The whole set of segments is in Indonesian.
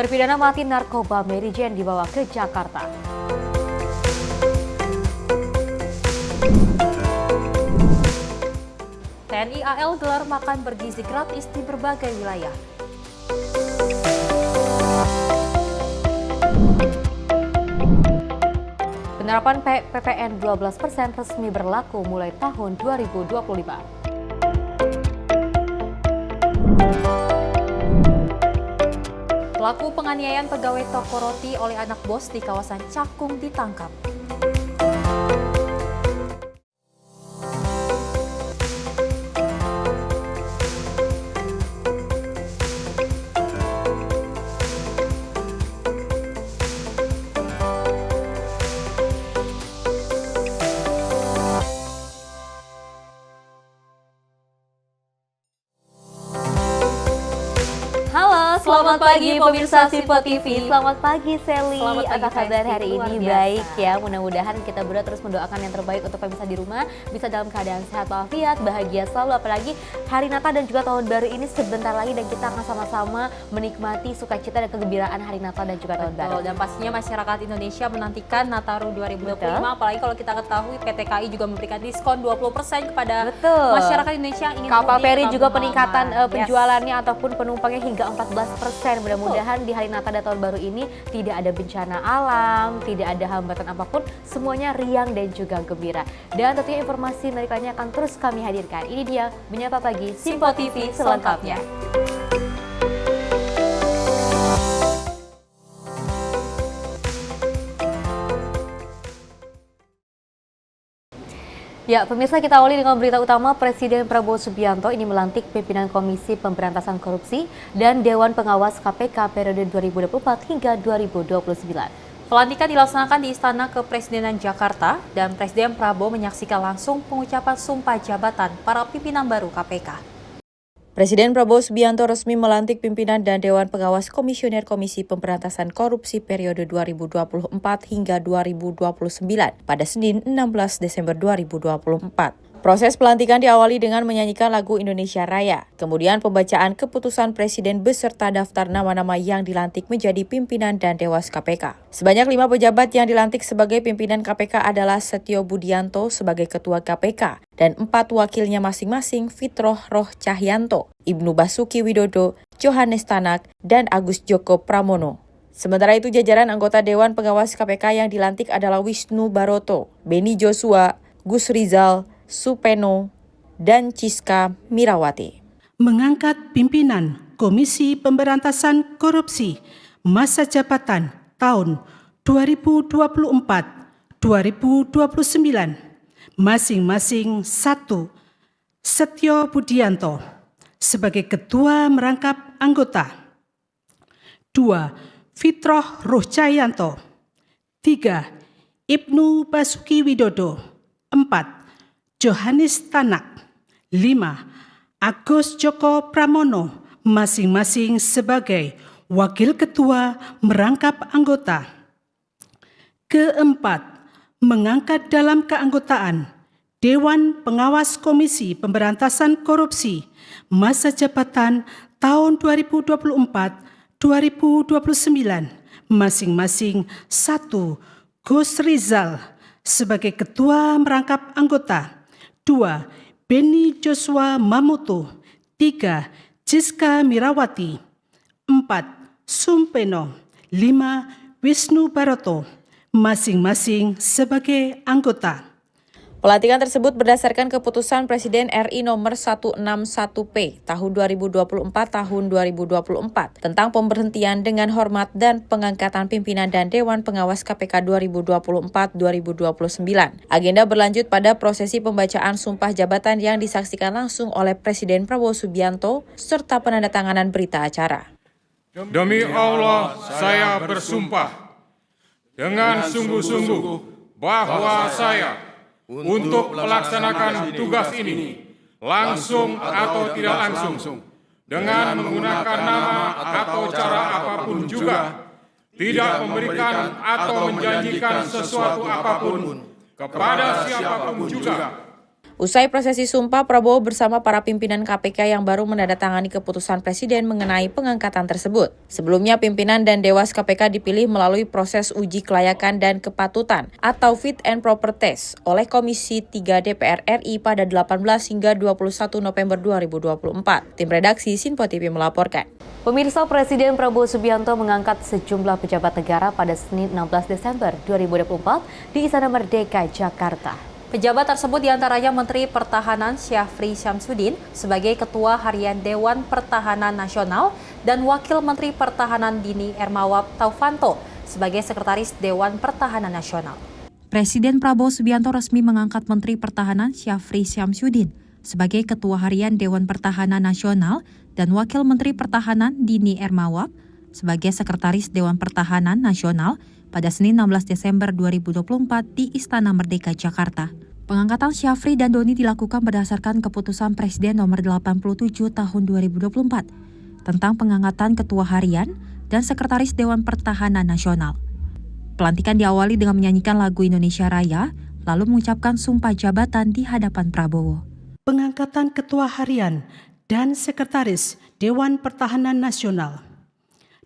Terpidana mati narkoba Mary Jane dibawa ke Jakarta. TNI AL gelar makan bergizi gratis di berbagai wilayah. Penerapan PPN 12% resmi berlaku mulai tahun 2025. Pelaku penganiayaan pegawai toko roti oleh anak bos di kawasan Cakung ditangkap. Selamat pagi pemirsa Simpo TV. Selamat pagi Sally. Selamat pagi, apa kabar hari ini? Luar biasa. Baik ya. Mudah-mudahan kita berdua terus mendoakan yang terbaik untuk pemirsa di rumah, bisa dalam keadaan sehat walafiat, bahagia selalu. Apalagi hari Natal dan juga tahun baru ini sebentar lagi dan kita akan sama-sama menikmati sukacita dan kegembiraan hari Natal dan juga tahun baru. Dan pastinya masyarakat Indonesia menantikan Nataru 2025. Betul. Apalagi kalau kita ketahui PT KAI juga memberikan diskon 20% kepada Betul. masyarakat Indonesia yang ingin Kapal mudik feri ke juga Kampung peningkatan Halaman. penjualannya ataupun penumpangnya hingga 14%. Mudah-mudahan di hari Natal dan tahun baru ini tidak ada bencana alam, tidak ada hambatan apapun, semuanya riang dan juga gembira. Dan tentunya informasi menarik lainnya akan terus kami hadirkan. Ini dia Menyapa Pagi Simpo TV selengkapnya. Ya, pemirsa, kita awali dengan berita utama. Presiden Prabowo Subianto ini melantik pimpinan Komisi Pemberantasan Korupsi dan Dewan Pengawas KPK periode 2024 hingga 2029. Pelantikan dilaksanakan di Istana Kepresidenan Jakarta dan Presiden Prabowo menyaksikan langsung pengucapan sumpah jabatan para pimpinan baru KPK. Presiden Prabowo Subianto resmi melantik pimpinan dan Dewan Pengawas Komisioner Komisi Pemberantasan Korupsi periode 2024 hingga 2029 pada Senin 16 Desember 2024. Proses pelantikan diawali dengan menyanyikan lagu Indonesia Raya, kemudian pembacaan keputusan Presiden beserta daftar nama-nama yang dilantik menjadi pimpinan dan Dewas KPK. Sebanyak 5 pejabat yang dilantik sebagai pimpinan KPK adalah Setio Budianto sebagai Ketua KPK dan 4 wakilnya masing-masing Fitroh Roh Cahyanto, Ibnu Basuki Widodo, Johannes Tanak, dan Agus Joko Pramono. Sementara itu jajaran anggota Dewan Pengawas KPK yang dilantik adalah Wisnu Baroto, Beni Joshua, Gus Rizal, Supeno, dan Ciska Mirawati. Mengangkat pimpinan Komisi Pemberantasan Korupsi masa jabatan tahun 2024-2029, masing-masing 1. Setio Budianto sebagai Ketua Merangkap Anggota, 2. Fitroh Roh Cahyanto, 3. Ibnu Basuki Widodo, 4. Johannes Tanak, 5. Agus Joko Pramono, masing-masing sebagai Wakil Ketua Merangkap Anggota. Keempat, mengangkat dalam keanggotaan Dewan Pengawas Komisi Pemberantasan Korupsi masa jabatan tahun 2024-2029, masing-masing 1. Gus Rizal sebagai Ketua Merangkap Anggota, 2. Beni Joshua Mamuto, 3. Ciska Mirawati, 4. Sumpeno, 5. Wisnu Baroto, masing-masing sebagai anggota. Pelantikan tersebut berdasarkan keputusan Presiden RI nomor 161P tahun 2024 tahun 2024 tentang pemberhentian dengan hormat dan pengangkatan pimpinan dan Dewan Pengawas KPK 2024-2029. Agenda berlanjut pada prosesi pembacaan sumpah jabatan yang disaksikan langsung oleh Presiden Prabowo Subianto serta penandatanganan berita acara. Demi Allah, saya bersumpah dengan sungguh-sungguh bahwa saya untuk melaksanakan tugas ini langsung atau tidak langsung dengan menggunakan nama atau cara apapun juga, tidak memberikan atau menjanjikan sesuatu apapun kepada siapapun juga. Usai prosesi sumpah, Prabowo bersama para pimpinan KPK yang baru menandatangani keputusan Presiden mengenai pengangkatan tersebut. Sebelumnya, pimpinan dan Dewas KPK dipilih melalui proses uji kelayakan dan kepatutan atau fit and proper test oleh Komisi 3 DPR RI pada 18 hingga 21 November 2024. Tim redaksi Sinpo TV melaporkan. Pemirsa, Presiden Prabowo Subianto mengangkat sejumlah pejabat negara pada Senin 16 Desember 2024 di Istana Merdeka, Jakarta. Pejabat tersebut diantaranya Menteri Pertahanan Syafri Syamsuddin sebagai Ketua Harian Dewan Pertahanan Nasional dan Wakil Menteri Pertahanan Dini Ermawab Taufanto sebagai Sekretaris Dewan Pertahanan Nasional. Presiden Prabowo Subianto resmi mengangkat Menteri Pertahanan Syafri Syamsuddin sebagai Ketua Harian Dewan Pertahanan Nasional dan Wakil Menteri Pertahanan Dini Ermawab sebagai Sekretaris Dewan Pertahanan Nasional pada Senin 16 Desember 2024 di Istana Merdeka, Jakarta. Pengangkatan Syafri dan Doni dilakukan berdasarkan keputusan Presiden nomor 87 tahun 2024 tentang pengangkatan Ketua Harian dan Sekretaris Dewan Pertahanan Nasional. Pelantikan diawali dengan menyanyikan lagu Indonesia Raya, lalu mengucapkan sumpah jabatan di hadapan Prabowo. Pengangkatan Ketua Harian dan Sekretaris Dewan Pertahanan Nasional.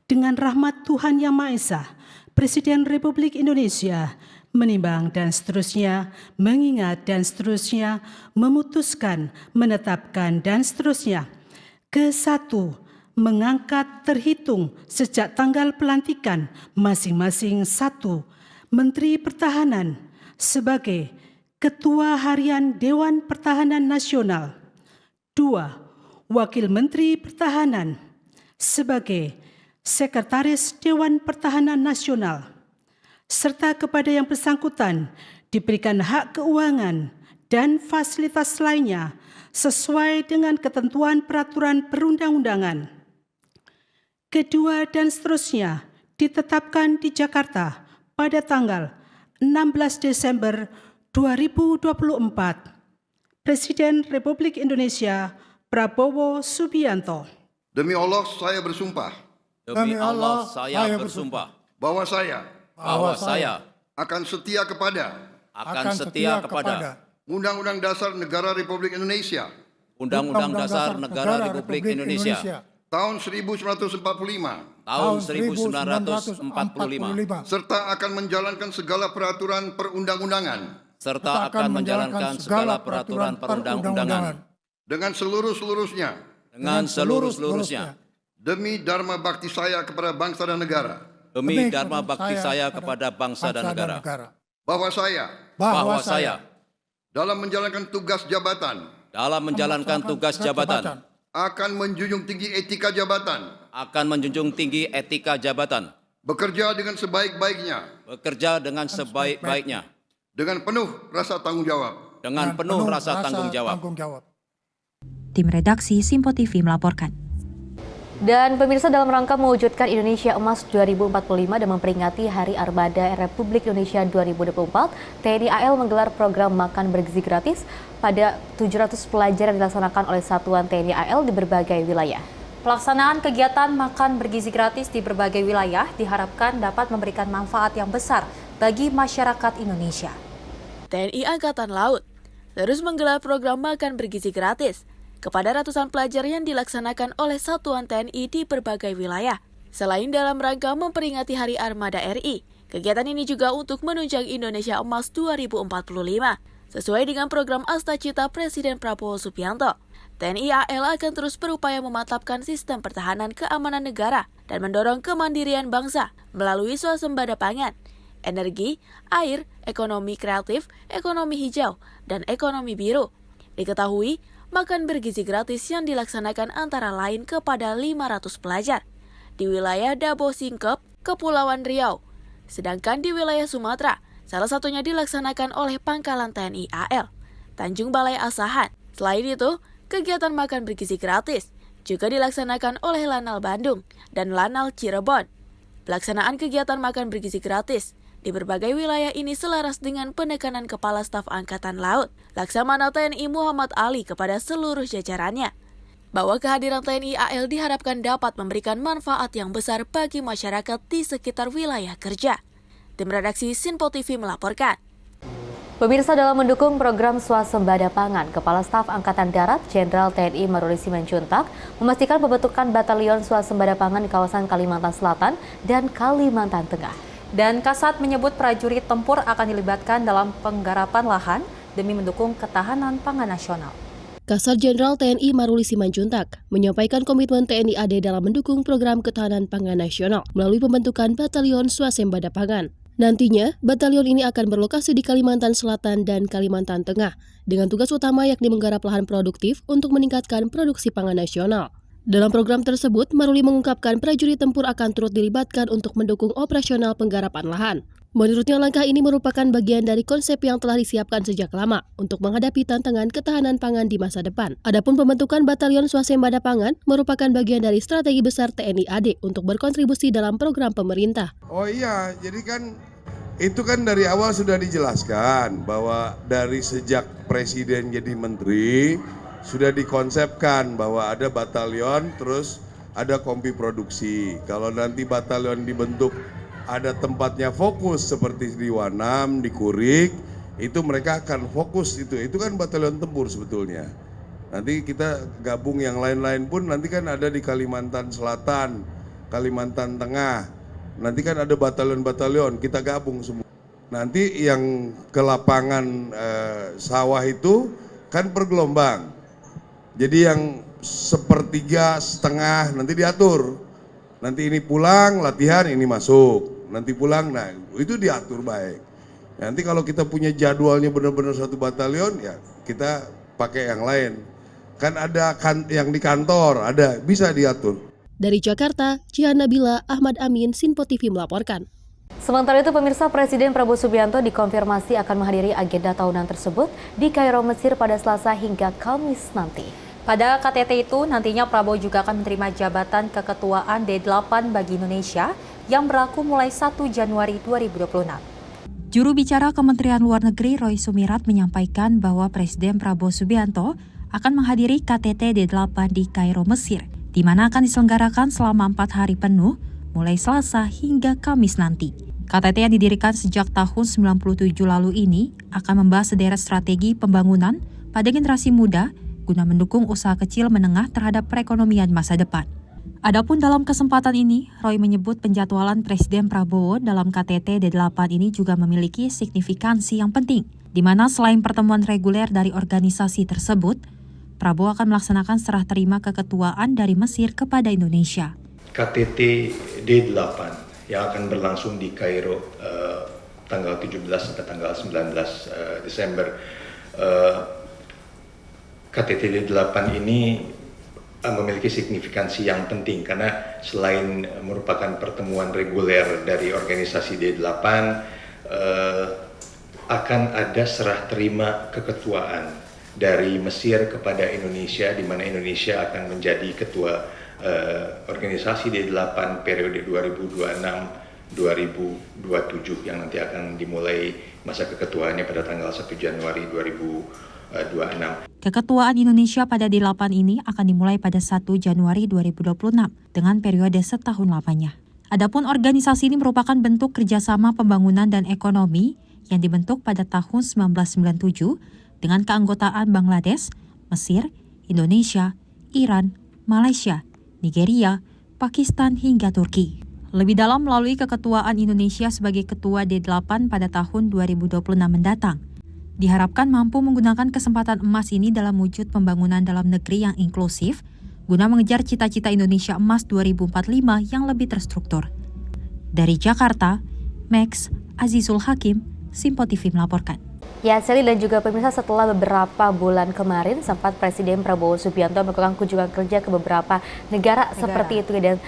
Dengan rahmat Tuhan Yang Maha Esa, Presiden Republik Indonesia menimbang dan seterusnya, mengingat dan seterusnya, memutuskan, menetapkan dan seterusnya. Ke-1, mengangkat terhitung sejak tanggal pelantikan masing-masing 1 Menteri Pertahanan sebagai Ketua Harian Dewan Pertahanan Nasional. 2. Wakil Menteri Pertahanan sebagai Sekretaris Dewan Pertahanan Nasional, serta kepada yang bersangkutan diberikan hak keuangan dan fasilitas lainnya sesuai dengan ketentuan peraturan perundang-undangan. Kedua dan seterusnya ditetapkan di Jakarta pada tanggal 16 Desember 2024. Presiden Republik Indonesia Prabowo Subianto. Demi Allah saya bersumpah. Demi Allah saya bersumpah Bahwa saya akan setia kepada Undang-Undang Dasar Negara Republik Indonesia Undang-Undang Dasar Negara Republik Indonesia tahun 1945 serta akan menjalankan segala peraturan perundang-undangan dengan seluruh-seluruhnya demi dharma bakti saya kepada bangsa dan negara. Bahwa saya dalam menjalankan tugas jabatan akan menjunjung tinggi etika jabatan. Bekerja dengan sebaik-baiknya. Dengan penuh rasa tanggung jawab. Tim redaksi Sinpo TV melaporkan. Dan pemirsa, dalam rangka mewujudkan Indonesia Emas 2045 dan memperingati Hari Armada Republik Indonesia 2024, TNI AL menggelar program makan bergizi gratis pada 700 pelajar yang dilaksanakan oleh Satuan TNI AL di berbagai wilayah. Pelaksanaan kegiatan makan bergizi gratis di berbagai wilayah diharapkan dapat memberikan manfaat yang besar bagi masyarakat Indonesia. TNI Angkatan Laut terus menggelar program makan bergizi gratis kepada ratusan pelajar yang dilaksanakan oleh Satuan TNI di berbagai wilayah. Selain dalam rangka memperingati Hari Armada RI, kegiatan ini juga untuk menunjang Indonesia Emas 2045. Sesuai dengan program Astacita Presiden Prabowo Subianto, TNI AL akan terus berupaya memantapkan sistem pertahanan keamanan negara dan mendorong kemandirian bangsa melalui swasembada pangan, energi, air, ekonomi kreatif, ekonomi hijau, dan ekonomi biru. Diketahui, makan bergizi gratis yang dilaksanakan antara lain kepada 500 pelajar di wilayah Dabo Singkep, Kepulauan Riau. Sedangkan di wilayah Sumatera, salah satunya dilaksanakan oleh Pangkalan TNI AL, Tanjung Balai Asahan. Selain itu, kegiatan makan bergizi gratis juga dilaksanakan oleh Lanal Bandung dan Lanal Cirebon. Pelaksanaan kegiatan makan bergizi gratis di berbagai wilayah ini selaras dengan penekanan Kepala Staf Angkatan Laut, Laksamana TNI Muhammad Ali kepada seluruh jajarannya, bahwa kehadiran TNI AL diharapkan dapat memberikan manfaat yang besar bagi masyarakat di sekitar wilayah kerja. Tim redaksi Sinpo TV melaporkan. Pemirsa, dalam mendukung program swasembada pangan, Kepala Staf Angkatan Darat Jenderal TNI Maruli Simanjuntak memastikan pembentukan batalion swasembada pangan di kawasan Kalimantan Selatan dan Kalimantan Tengah. Dan Kasat menyebut prajurit tempur akan dilibatkan dalam penggarapan lahan demi mendukung ketahanan pangan nasional. Kasat Jenderal TNI Maruli Simanjuntak menyampaikan komitmen TNI AD dalam mendukung program ketahanan pangan nasional melalui pembentukan batalion swasembada pangan. Nantinya, batalion ini akan berlokasi di Kalimantan Selatan dan Kalimantan Tengah, dengan tugas utama yakni menggarap lahan produktif untuk meningkatkan produksi pangan nasional. Dalam program tersebut, Maruli mengungkapkan prajurit tempur akan turut dilibatkan untuk mendukung operasional penggarapan lahan. Menurutnya, langkah ini merupakan bagian dari konsep yang telah disiapkan sejak lama untuk menghadapi tantangan ketahanan pangan di masa depan. Adapun pembentukan batalion swasembada pangan merupakan bagian dari strategi besar TNI AD untuk berkontribusi dalam program pemerintah. Oh iya, jadi kan itu kan dari awal sudah dijelaskan bahwa dari sejak Presiden jadi menteri sudah dikonsepkan bahwa ada batalion terus ada kompi produksi. Kalau nanti batalion dibentuk ada tempatnya fokus seperti di Wanam, di Kurik, itu mereka akan fokus itu kan batalion tempur sebetulnya. Nanti kita gabung yang lain-lain pun nanti kan ada di Kalimantan Selatan, Kalimantan Tengah. Nanti kan ada batalion-batalion, kita gabung semua. Nanti yang ke lapangan sawah itu kan per gelombang. Jadi yang sepertiga, setengah nanti diatur. Nanti ini pulang, latihan, ini masuk. Nanti pulang, nah itu diatur baik. Nanti kalau kita punya jadwalnya benar-benar satu batalion, ya kita pakai yang lain. Kan ada yang di kantor, ada, bisa diatur. Dari Jakarta, Jihan Nabila, Ahmad Amin, Sinpo TV melaporkan. Sementara itu, pemirsa, Presiden Prabowo Subianto dikonfirmasi akan menghadiri agenda tahunan tersebut di Kairo, Mesir pada Selasa hingga Kamis nanti. Pada KTT itu, nantinya Prabowo juga akan menerima jabatan keketuaan D8 bagi Indonesia yang berlaku mulai 1 Januari 2026. Juru bicara Kementerian Luar Negeri Roy Sumirat menyampaikan bahwa Presiden Prabowo Subianto akan menghadiri KTT D8 di Kairo, Mesir, di mana akan diselenggarakan selama 4 hari penuh, mulai Selasa hingga Kamis nanti. KTT yang didirikan sejak tahun 97 lalu ini akan membahas sederet strategi pembangunan pada generasi muda guna mendukung usaha kecil menengah terhadap perekonomian masa depan. Adapun dalam kesempatan ini, Roy menyebut penjadwalan Presiden Prabowo dalam KTT D8 ini juga memiliki signifikansi yang penting, di mana selain pertemuan reguler dari organisasi tersebut, Prabowo akan melaksanakan serah terima keketuaan dari Mesir kepada Indonesia. KTT D8 yang akan berlangsung di Kairo tanggal 17 sampai tanggal 19 Desember. KTT D8 ini memiliki signifikansi yang penting karena selain merupakan pertemuan reguler dari organisasi D8, akan ada serah terima keketuaan dari Mesir kepada Indonesia, di mana Indonesia akan menjadi ketua organisasi D8 periode 2026-2027 yang nanti akan dimulai masa keketuaannya pada tanggal 1 Januari 2026. Keketuaan Indonesia pada D8 ini akan dimulai pada 1 Januari 2026 dengan periode setahun lamanya. Adapun organisasi ini merupakan bentuk kerjasama pembangunan dan ekonomi yang dibentuk pada tahun 1997 dengan keanggotaan Bangladesh, Mesir, Indonesia, Iran, Malaysia, Nigeria, Pakistan hingga Turki. Lebih dalam melalui keketuaan Indonesia sebagai ketua D8 pada tahun 2026 mendatang. Diharapkan mampu menggunakan kesempatan emas ini dalam wujud pembangunan dalam negeri yang inklusif guna mengejar cita-cita Indonesia Emas 2045 yang lebih terstruktur. Dari Jakarta, Max Azizul Hakim, Simpo TV melaporkan. Ya, Sally dan juga pemirsa, setelah beberapa bulan kemarin sempat Presiden Prabowo Subianto melakukan kunjungan kerja ke beberapa negara. Seperti itu. Dan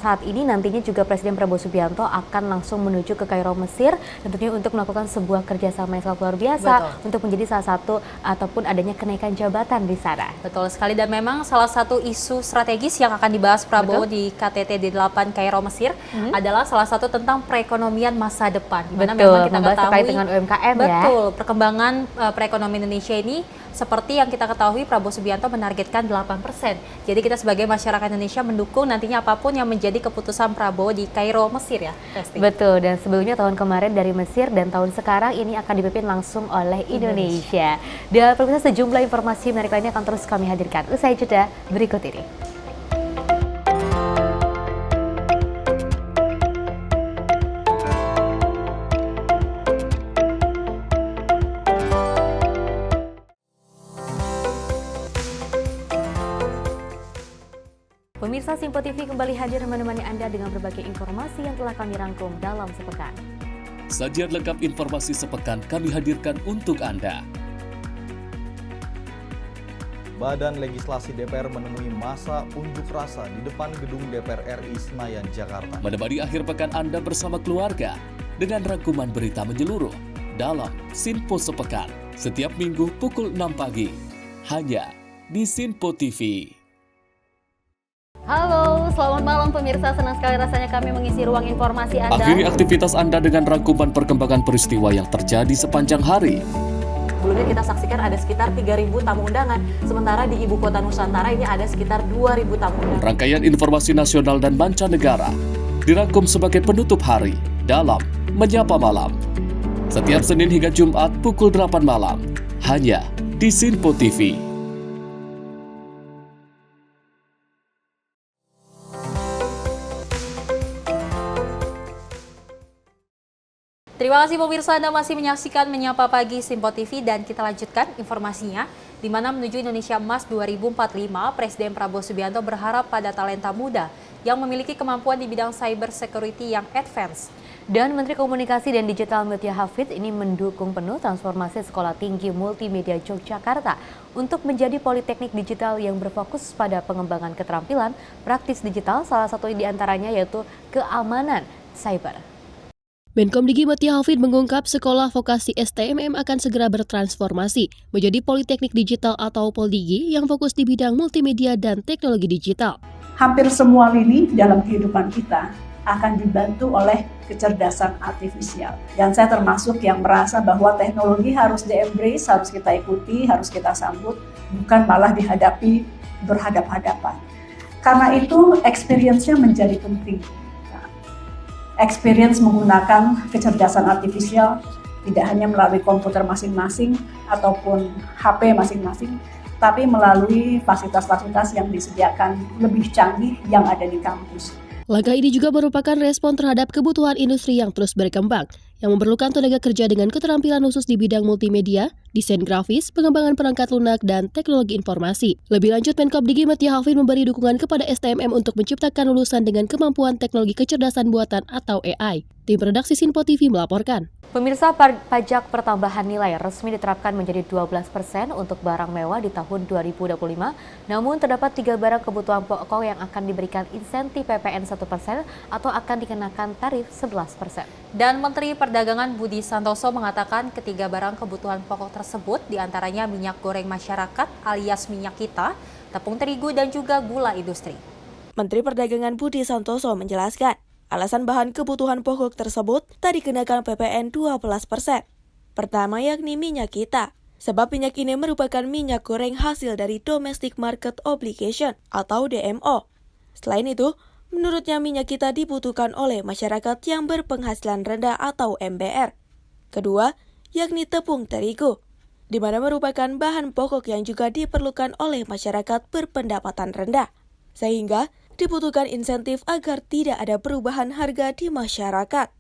saat ini nantinya juga Presiden Prabowo Subianto akan langsung menuju ke Kairo, Mesir, tentunya untuk melakukan sebuah kerjasama yang sangat luar biasa. Betul. Untuk menjadi salah satu ataupun adanya kenaikan jabatan di sana. Betul sekali, dan memang salah satu isu strategis yang akan dibahas Prabowo di KTT D8 Kairo, Mesir adalah salah satu tentang perekonomian masa depan. Betul, memang kita ketahui terkait dengan UMKM betul, perkembangan perekonomian Indonesia ini seperti yang kita ketahui Prabowo Subianto menargetkan 8%. Jadi kita sebagai masyarakat Indonesia mendukung nantinya apapun yang menjadi keputusan Prabowo di Kairo, Mesir ya, Resti. Betul, dan sebelumnya tahun kemarin dari Mesir dan tahun sekarang ini akan dipimpin langsung oleh Indonesia. Dan pemirsa, sejumlah informasi menarik lainnya akan terus kami hadirkan. Usai jeda berikut ini. Pemirsa, Simpo TV kembali hadir menemani Anda dengan berbagai informasi yang telah kami rangkum dalam sepekan. Sajian lengkap informasi sepekan kami hadirkan untuk Anda. Badan Legislasi DPR menemui masa unjuk rasa di depan gedung DPR RI Senayan, Jakarta. Menemani akhir pekan Anda bersama keluarga dengan rangkuman berita menyeluruh dalam Simpo Sepekan setiap minggu pukul 6 pagi hanya di Simpo TV. Halo, selamat malam pemirsa. Senang sekali rasanya kami mengisi ruang informasi Anda. Akhiri aktivitas Anda dengan rangkuman perkembangan peristiwa yang terjadi sepanjang hari. Sebelumnya kita saksikan ada sekitar 3.000 tamu undangan, sementara di Ibu Kota Nusantara ini ada sekitar 2.000 tamu undangan. Rangkaian informasi nasional dan mancanegara dirangkum sebagai penutup hari dalam Menyapa Malam. Setiap Senin hingga Jumat pukul 8 malam, hanya di Simpo TV. Terima kasih pemirsa, Anda masih menyaksikan Menyapa Pagi Simpo TV dan kita lanjutkan informasinya. Di mana menuju Indonesia Emas 2045, Presiden Prabowo Subianto berharap pada talenta muda yang memiliki kemampuan di bidang cyber security yang advance. Dan Menteri Komunikasi dan Digital Mutia Hafid ini mendukung penuh transformasi Sekolah Tinggi Multimedia Yogyakarta untuk menjadi politeknik digital yang berfokus pada pengembangan keterampilan praktis digital, salah satu diantaranya yaitu keamanan cyber. Menkom Digi Mutia Hafid mengungkap sekolah vokasi STMM akan segera bertransformasi menjadi politeknik digital atau Poldigi yang fokus di bidang multimedia dan teknologi digital. Hampir semua lini dalam kehidupan kita akan dibantu oleh kecerdasan artifisial. Dan saya termasuk yang merasa bahwa teknologi harus di-embrace, harus kita ikuti, harus kita sambut, bukan malah dihadapi berhadap-hadapan. Karena itu experience-nya menjadi penting. Experience menggunakan kecerdasan artifisial tidak hanya melalui komputer masing-masing ataupun HP masing-masing, tapi melalui fasilitas-fasilitas yang disediakan lebih canggih yang ada di kampus. Langkah ini juga merupakan respon terhadap kebutuhan industri yang terus berkembang, yang memerlukan tenaga kerja dengan keterampilan khusus di bidang multimedia, desain grafis, pengembangan perangkat lunak, dan teknologi informasi. Lebih lanjut, Menkom Digi Mutia Hafid memberi dukungan kepada STMM untuk menciptakan lulusan dengan kemampuan teknologi kecerdasan buatan atau AI. Tim redaksi Simpo TV melaporkan. Pemirsa, pajak pertambahan nilai resmi diterapkan menjadi 12% untuk barang mewah di tahun 2025, namun terdapat 3 barang kebutuhan pokok yang akan diberikan insentif PPN 1% atau akan dikenakan tarif 11%. Dan Menteri Perdagangan Budi Santoso mengatakan ketiga barang kebutuhan pokok tersebut diantaranya minyak goreng masyarakat alias minyak kita, tepung terigu dan juga gula industri. Menteri Perdagangan Budi Santoso menjelaskan, alasan bahan kebutuhan pokok tersebut tak dikenakan PPN 12%. Pertama yakni minyak kita, sebab minyak ini merupakan minyak goreng hasil dari Domestic Market Obligation atau DMO. Selain itu, menurutnya minyak kita dibutuhkan oleh masyarakat yang berpenghasilan rendah atau MBR. Kedua, yakni tepung terigu, di mana merupakan bahan pokok yang juga diperlukan oleh masyarakat berpendapatan rendah. Sehingga dibutuhkan insentif agar tidak ada perubahan harga di masyarakat.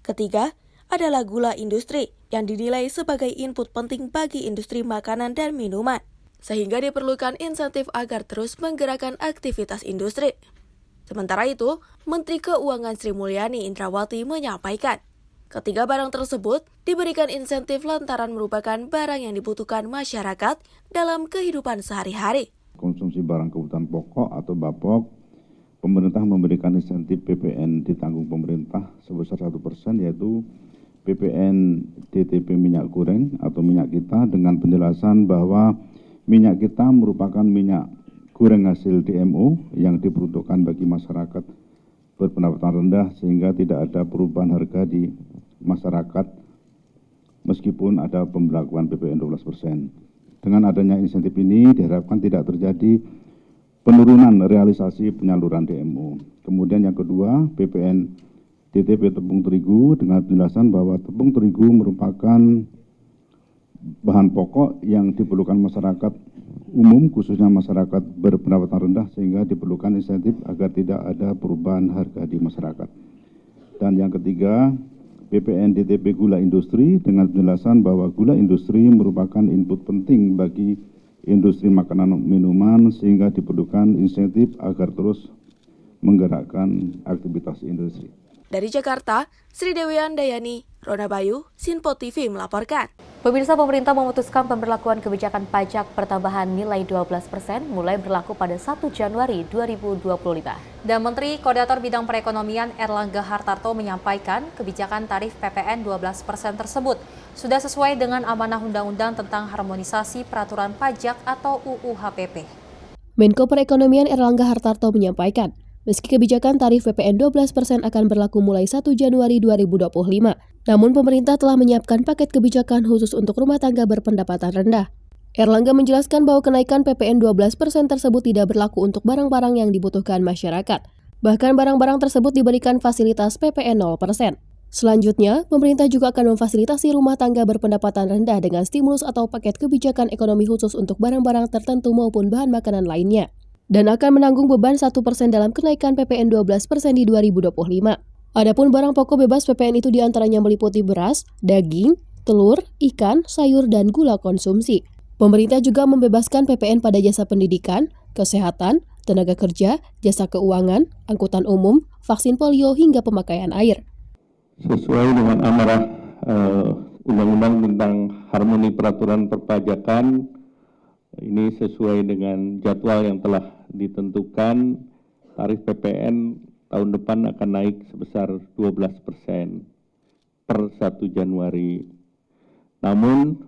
Ketiga, adalah gula industri yang dinilai sebagai input penting bagi industri makanan dan minuman, sehingga diperlukan insentif agar terus menggerakkan aktivitas industri. Sementara itu, Menteri Keuangan Sri Mulyani Indrawati menyampaikan, ketiga barang tersebut diberikan insentif lantaran merupakan barang yang dibutuhkan masyarakat dalam kehidupan sehari-hari. Konsumsi barang kebutuhan pokok atau BAPOK, pemerintah memberikan insentif PPN ditanggung pemerintah sebesar 1%, yaitu PPN DTP minyak goreng atau minyak kita, dengan penjelasan bahwa minyak kita merupakan minyak goreng hasil DMO yang diperuntukkan bagi masyarakat berpendapatan rendah, sehingga tidak ada perubahan harga di masyarakat meskipun ada pemberlakuan PPN 12%. Dengan adanya insentif ini diharapkan tidak terjadi penurunan realisasi penyaluran DMO. Kemudian yang kedua, PPN DTP tepung terigu dengan penjelasan bahwa tepung terigu merupakan bahan pokok yang diperlukan masyarakat umum, khususnya masyarakat berpendapatan rendah, sehingga diperlukan insentif agar tidak ada perubahan harga di masyarakat. Dan yang ketiga, PPN DTP gula industri dengan penjelasan bahwa gula industri merupakan input penting bagi industri makanan minuman, sehingga diperlukan insentif agar terus menggerakkan aktivitas industri. Dari Jakarta, Sri Dewi Andayani, Rona Bayu, Sinpo TV melaporkan. Pemirsa, pemerintah memutuskan pemberlakuan kebijakan pajak pertambahan nilai 12% mulai berlaku pada 1 Januari 2025. Dan Menteri Koordinator Bidang Perekonomian Erlangga Hartarto menyampaikan kebijakan tarif PPN 12% tersebut sudah sesuai dengan amanah Undang-Undang tentang Harmonisasi Peraturan Pajak atau UU HPP. Menko Perekonomian Erlangga Hartarto menyampaikan, meski kebijakan tarif PPN 12% akan berlaku mulai 1 Januari 2025, namun pemerintah telah menyiapkan paket kebijakan khusus untuk rumah tangga berpendapatan rendah. Erlangga menjelaskan bahwa kenaikan PPN 12% tersebut tidak berlaku untuk barang-barang yang dibutuhkan masyarakat. Bahkan barang-barang tersebut diberikan fasilitas PPN 0%. Selanjutnya, pemerintah juga akan memfasilitasi rumah tangga berpendapatan rendah dengan stimulus atau paket kebijakan ekonomi khusus untuk barang-barang tertentu maupun bahan makanan lainnya, dan akan menanggung beban 1% dalam kenaikan PPN 12% di 2025. Adapun barang pokok bebas PPN itu diantaranya meliputi beras, daging, telur, ikan, sayur, dan gula konsumsi. Pemerintah juga membebaskan PPN pada jasa pendidikan, kesehatan, tenaga kerja, jasa keuangan, angkutan umum, vaksin polio, hingga pemakaian air. Sesuai dengan amanah Undang-Undang tentang Harmoni Peraturan Perpajakan, ini sesuai dengan jadwal yang telah ditentukan, tarif PPN tahun depan akan naik sebesar 12% per 1 Januari. Namun,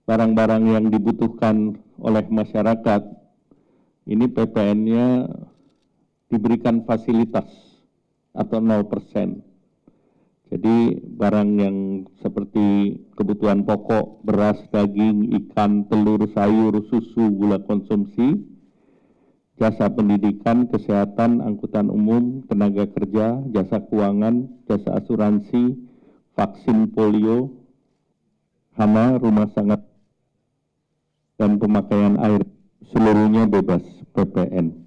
barang-barang yang dibutuhkan oleh masyarakat, ini PPN-nya diberikan fasilitas atau 0%. Jadi barang yang seperti kebutuhan pokok, beras, daging, ikan, telur, sayur, susu, gula konsumsi, jasa pendidikan, kesehatan, angkutan umum, tenaga kerja, jasa keuangan, jasa asuransi, vaksin polio, hama, rumah sangat, dan pemakaian air, seluruhnya bebas PPN.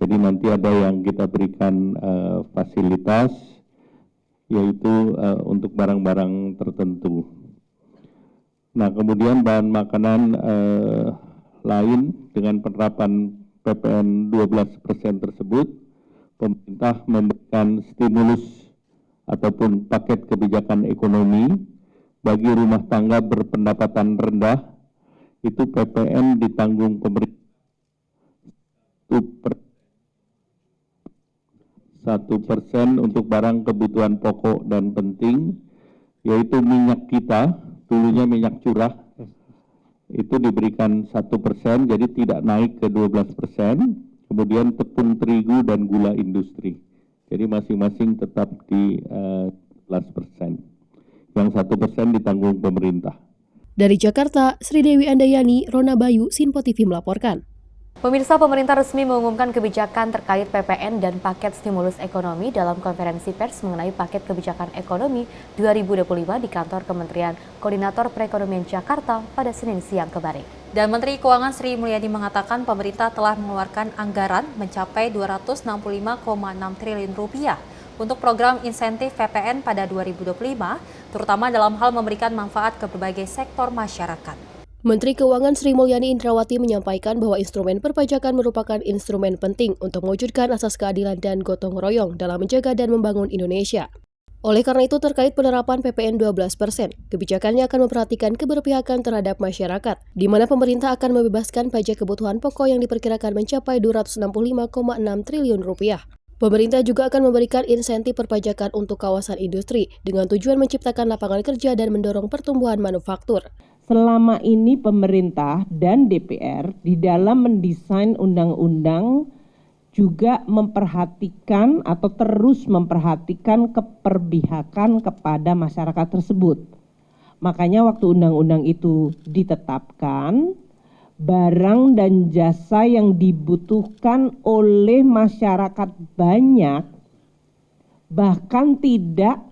Jadi nanti ada yang kita berikan fasilitas, yaitu untuk barang-barang tertentu. Nah, kemudian bahan makanan lain dengan penerapan PPN 12% tersebut, pemerintah memberikan stimulus ataupun paket kebijakan ekonomi bagi rumah tangga berpendapatan rendah, itu PPN ditanggung pemerintah 1% untuk barang kebutuhan pokok dan penting, yaitu minyak kita, dulunya minyak curah, itu diberikan 1%, jadi tidak naik ke 12%, kemudian tepung terigu dan gula industri. Jadi masing-masing tetap di 12%. Yang 1% ditanggung pemerintah. Dari Jakarta, Sri Dewi Andayani, Rona Bayu, Sinpo TV melaporkan. Pemirsa, pemerintah resmi mengumumkan kebijakan terkait PPN dan paket stimulus ekonomi dalam konferensi pers mengenai paket kebijakan ekonomi 2025 di kantor Kementerian Koordinator Perekonomian Jakarta pada Senin siang kemarin. Dan Menteri Keuangan Sri Mulyani mengatakan pemerintah telah mengeluarkan anggaran mencapai Rp265,6 triliun untuk program insentif PPN pada 2025, terutama dalam hal memberikan manfaat ke berbagai sektor masyarakat. Menteri Keuangan Sri Mulyani Indrawati menyampaikan bahwa instrumen perpajakan merupakan instrumen penting untuk mewujudkan asas keadilan dan gotong royong dalam menjaga dan membangun Indonesia. Oleh karena itu, terkait penerapan PPN 12%, kebijakannya akan memperhatikan keberpihakan terhadap masyarakat, di mana pemerintah akan membebaskan pajak kebutuhan pokok yang diperkirakan mencapai Rp265,6 triliun. Pemerintah juga akan memberikan insentif perpajakan untuk kawasan industri dengan tujuan menciptakan lapangan kerja dan mendorong pertumbuhan manufaktur. Selama ini pemerintah dan DPR di dalam mendesain undang-undang juga memperhatikan atau terus memperhatikan keperpihakan kepada masyarakat tersebut. Makanya waktu undang-undang itu ditetapkan, barang dan jasa yang dibutuhkan oleh masyarakat banyak bahkan tidak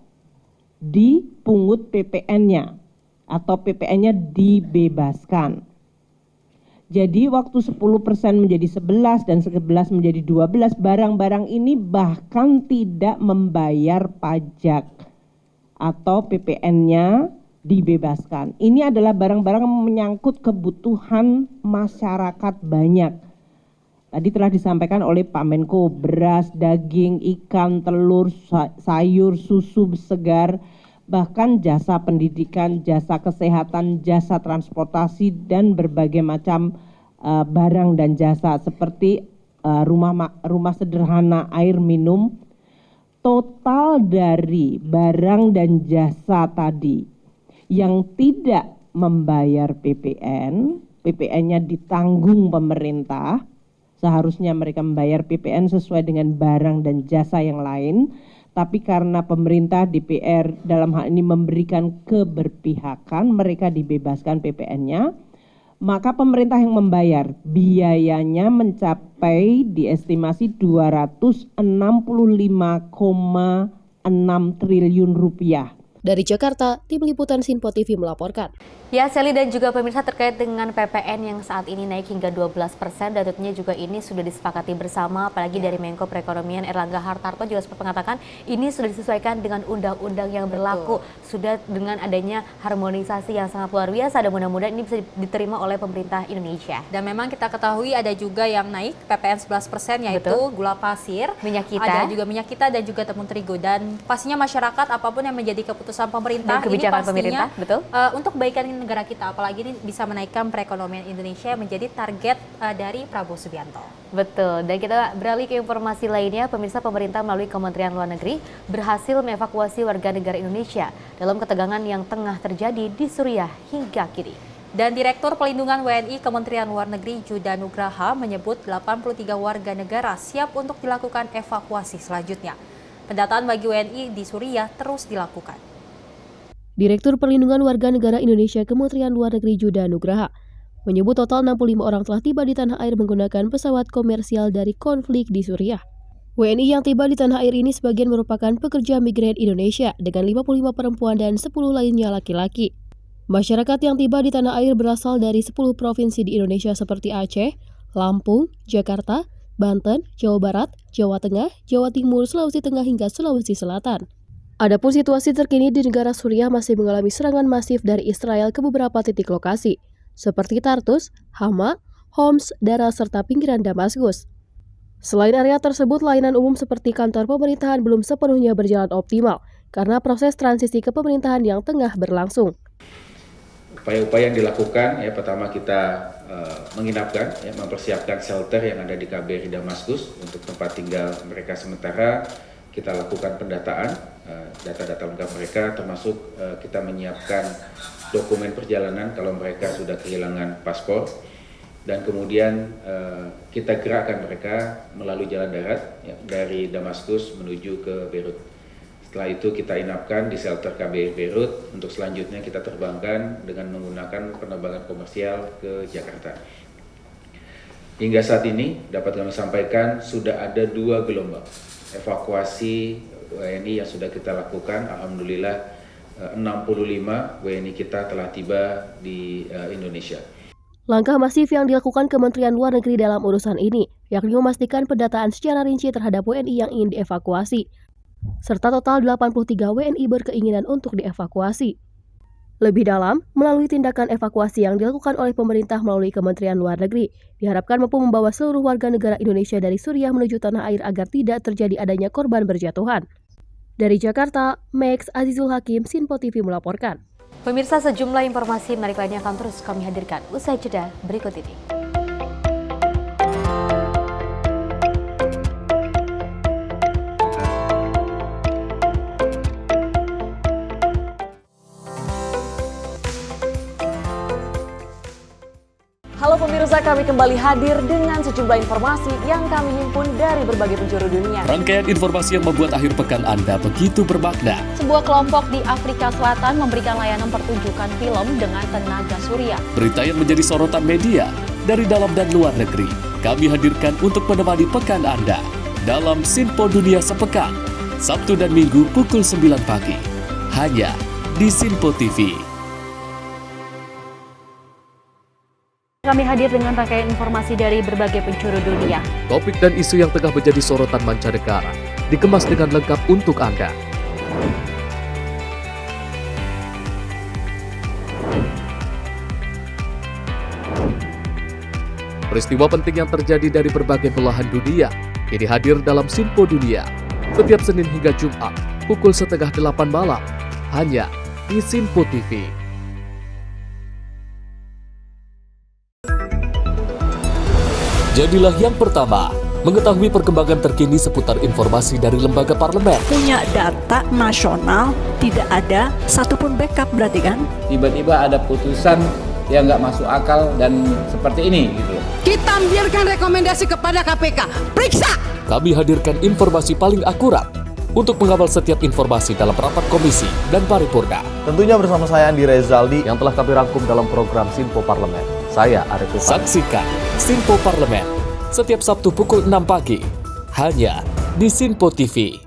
dipungut PPN-nya atau PPN-nya dibebaskan. Jadi waktu 10% menjadi 11 dan 11 menjadi 12, barang-barang ini bahkan tidak membayar pajak atau PPN-nya dibebaskan. Ini adalah barang-barang yang menyangkut kebutuhan masyarakat banyak. Tadi telah disampaikan oleh Pak Menko, beras, daging, ikan, telur, sayur, susu segar, bahkan jasa pendidikan, jasa kesehatan, jasa transportasi, dan berbagai macam barang dan jasa seperti rumah sederhana, air minum. Total dari barang dan jasa tadi yang tidak membayar PPN, PPN-nya ditanggung pemerintah, seharusnya mereka membayar PPN sesuai dengan barang dan jasa yang lain, tapi karena pemerintah DPR dalam hal ini memberikan keberpihakan, mereka dibebaskan PPN-nya, maka pemerintah yang membayar biayanya mencapai diestimasi 265,6 triliun rupiah. Dari Jakarta, Tim Liputan Sinpo TV melaporkan. Ya, Sally dan juga pemirsa, terkait dengan PPN yang saat ini naik hingga 12%, dan tentunya juga ini sudah disepakati bersama, apalagi dari Menko Perekonomian Erlangga Hartarto juga sempat mengatakan ini sudah disesuaikan dengan undang-undang yang berlaku, sudah dengan adanya harmonisasi yang sangat luar biasa, dan mudah-mudahan ini bisa diterima oleh pemerintah Indonesia. Dan memang kita ketahui ada juga yang naik PPN 11%, yaitu gula pasir, minyak kita, ada juga minyak kita dan juga tepung terigu. Dan pastinya masyarakat apapun yang menjadi keputusan pemerintah, dan kebijakan ini pastinya pemerintah, betul, untuk kebaikan negara kita, apalagi ini bisa menaikkan perekonomian Indonesia menjadi target dari Prabowo Subianto. Betul, dan kita beralih ke informasi lainnya. Pemirsa, pemerintah melalui Kementerian Luar Negeri berhasil mevakuasi warga negara Indonesia dalam ketegangan yang tengah terjadi di Suriah hingga kini. Dan Direktur Pelindungan WNI Kementerian Luar Negeri Juda Nugraha menyebut 83 warga negara siap untuk dilakukan evakuasi selanjutnya. Pendataan bagi WNI di Suriah terus dilakukan. Direktur Perlindungan Warga Negara Indonesia Kementerian Luar Negeri Juda Nugraha menyebut total 65 orang telah tiba di tanah air menggunakan pesawat komersial dari konflik di Suriah. WNI yang tiba di tanah air ini sebagian merupakan pekerja migran Indonesia dengan 55 perempuan dan 10 lainnya laki-laki. Masyarakat yang tiba di tanah air berasal dari 10 provinsi di Indonesia seperti Aceh, Lampung, Jakarta, Banten, Jawa Barat, Jawa Tengah, Jawa Timur, Sulawesi Tengah hingga Sulawesi Selatan. Adapun situasi terkini di negara Suriah masih mengalami serangan masif dari Israel ke beberapa titik lokasi, seperti Tartus, Hama, Homs, Dara, serta pinggiran Damaskus. Selain area tersebut, layanan umum seperti kantor pemerintahan belum sepenuhnya berjalan optimal karena proses transisi ke pemerintahan yang tengah berlangsung. Upaya-upaya yang dilakukan, ya pertama kita menginapkan, ya, mempersiapkan shelter yang ada di KBRI Damaskus untuk tempat tinggal mereka sementara. Kita lakukan pendataan data-data lengkap mereka, termasuk kita menyiapkan dokumen perjalanan kalau mereka sudah kehilangan paspor, dan kemudian kita gerakkan mereka melalui jalan darat, ya, dari Damaskus menuju ke Beirut. Setelah itu kita inapkan di shelter KBRI Beirut, untuk selanjutnya kita terbangkan dengan menggunakan penerbangan komersial ke Jakarta. Hingga saat ini dapat kami sampaikan sudah ada 2 gelombang evakuasi WNI yang sudah kita lakukan. Alhamdulillah 65 WNI kita telah tiba di Indonesia. Langkah masif yang dilakukan Kementerian Luar Negeri dalam urusan ini, yakni memastikan pendataan secara rinci terhadap WNI yang ingin dievakuasi, serta total 83 WNI berkeinginan untuk dievakuasi. Lebih dalam, melalui tindakan evakuasi yang dilakukan oleh pemerintah melalui Kementerian Luar Negeri, diharapkan mampu membawa seluruh warga negara Indonesia dari Suriah menuju tanah air agar tidak terjadi adanya korban berjatuhan. Dari Jakarta, Max Azizul Hakim, Sinpo TV melaporkan. Pemirsa, sejumlah informasi menarik lainnya akan terus kami hadirkan usai jeda berikut ini. Halo pemirsa, kami kembali hadir dengan sejumlah informasi yang kami himpun dari berbagai penjuru dunia. Rangkaian informasi yang membuat akhir pekan Anda begitu bermakna. Sebuah kelompok di Afrika Selatan memberikan layanan pertunjukan film dengan tenaga surya. Berita yang menjadi sorotan media dari dalam dan luar negeri. Kami hadirkan untuk menemani pekan Anda dalam Sinpo Dunia Sepekan, Sabtu dan Minggu pukul 9 pagi. Hanya di Sinpo TV. Kami hadir dengan rangkaian informasi dari berbagai penjuru dunia. Topik dan isu yang tengah menjadi sorotan mancanegara dikemas dengan lengkap untuk Anda. Peristiwa penting yang terjadi dari berbagai belahan dunia ini hadir dalam Sinpo Dunia setiap Senin hingga Jumat pukul 7:30 malam hanya di Sinpo TV. Jadilah yang pertama mengetahui perkembangan terkini seputar informasi dari lembaga parlemen. Punya data nasional, tidak ada satupun backup berarti kan? Tiba-tiba ada putusan yang nggak masuk akal dan seperti ini gitu. Kita biarkan rekomendasi kepada KPK, periksa! Kami hadirkan informasi paling akurat untuk mengawal setiap informasi dalam rapat komisi dan paripurna. Tentunya bersama saya Andi Rezaldi yang telah kami rangkum dalam program Sinpo Parlemen. Saya Arif Rifan. Saksikan Sinpo Parlemen setiap Sabtu pukul 6 pagi hanya di Sinpo TV.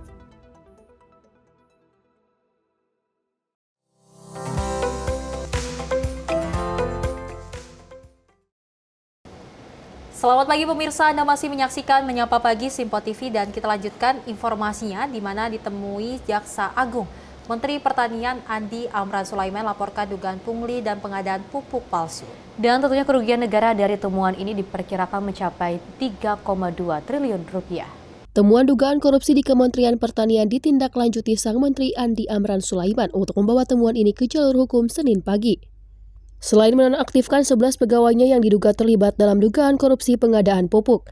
Selamat pagi pemirsa, Anda masih menyaksikan Menyapa Pagi Sinpo TV dan kita lanjutkan informasinya di mana ditemui Jaksa Agung. Menteri Pertanian Andi Amran Sulaiman laporkan dugaan pungli dan pengadaan pupuk palsu. Dan tentunya kerugian negara dari temuan ini diperkirakan mencapai 3,2 triliun rupiah. Temuan dugaan korupsi di Kementerian Pertanian ditindaklanjuti Sang Menteri Andi Amran Sulaiman untuk membawa temuan ini ke jalur hukum Senin pagi. Selain menonaktifkan 11 pegawainya yang diduga terlibat dalam dugaan korupsi pengadaan pupuk,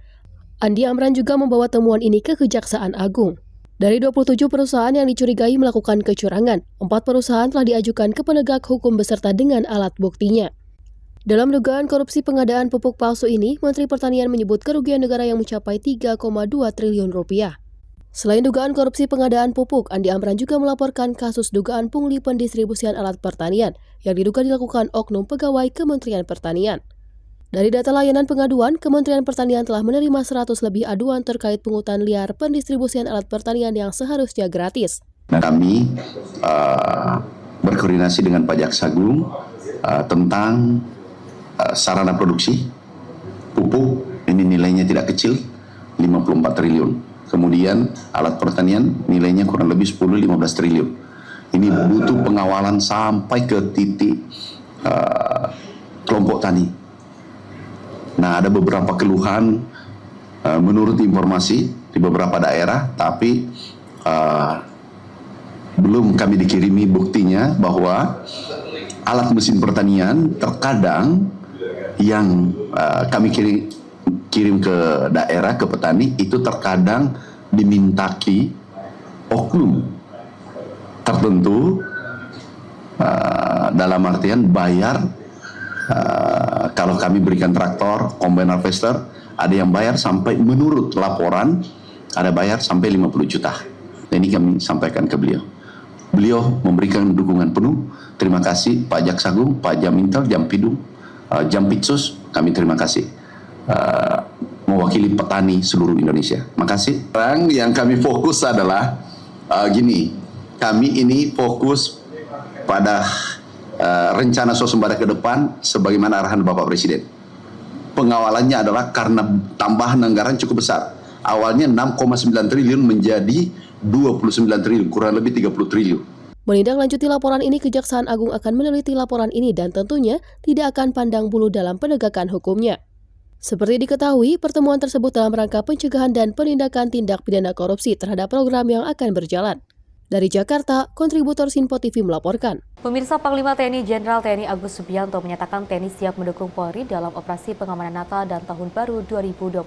Andi Amran juga membawa temuan ini ke Kejaksaan Agung. Dari 27 perusahaan yang dicurigai melakukan kecurangan, 4 perusahaan telah diajukan ke penegak hukum beserta dengan alat buktinya. Dalam dugaan korupsi pengadaan pupuk palsu ini, Menteri Pertanian menyebut kerugian negara yang mencapai 3,2 triliun rupiah. Selain dugaan korupsi pengadaan pupuk, Andi Amran juga melaporkan kasus dugaan pungli pendistribusian alat pertanian yang diduga dilakukan oknum pegawai Kementerian Pertanian. Dari data layanan pengaduan, Kementerian Pertanian telah menerima 100 lebih aduan terkait pungutan liar pendistribusian alat pertanian yang seharusnya gratis. Kami berkoordinasi dengan Pak Jaksa Agung tentang sarana produksi pupuk, ini nilainya tidak kecil, 54 triliun. Kemudian alat pertanian nilainya kurang lebih 10-15 triliun. Ini butuh pengawalan sampai ke titik kelompok tani. Nah, ada beberapa keluhan menurut informasi di beberapa daerah, tapi belum kami dikirimi buktinya bahwa alat mesin pertanian terkadang yang kami kirim ke daerah, ke petani, itu terkadang dimintaki oknum tertentu dalam artian bayar. Kalau kami berikan traktor, combine harvester, ada yang bayar sampai menurut laporan, ada bayar sampai 50 juta. Dan ini kami sampaikan ke beliau. Beliau memberikan dukungan penuh. Terima kasih Pak Jaksa Agung, Pak Jamintel, Jampidum, Jampitsus, kami terima kasih. Mewakili petani seluruh Indonesia. Makasih. Sekarang yang kami fokus adalah gini, kami ini fokus pada rencana swasembada ke depan sebagaimana arahan Bapak Presiden. Pengawalannya adalah karena tambahan anggaran cukup besar. Awalnya 6,9 triliun menjadi 29 triliun, kurang lebih 30 triliun. Menindaklanjuti laporan ini, Kejaksaan Agung akan meneliti laporan ini dan tentunya tidak akan pandang bulu dalam penegakan hukumnya. Seperti diketahui, pertemuan tersebut dalam rangka pencegahan dan penindakan tindak pidana korupsi terhadap program yang akan berjalan. Dari Jakarta, kontributor Sinpo TV melaporkan. Pemirsa, Panglima TNI Jenderal TNI Agus Subianto menyatakan TNI siap mendukung Polri dalam operasi pengamanan Natal dan Tahun Baru 2025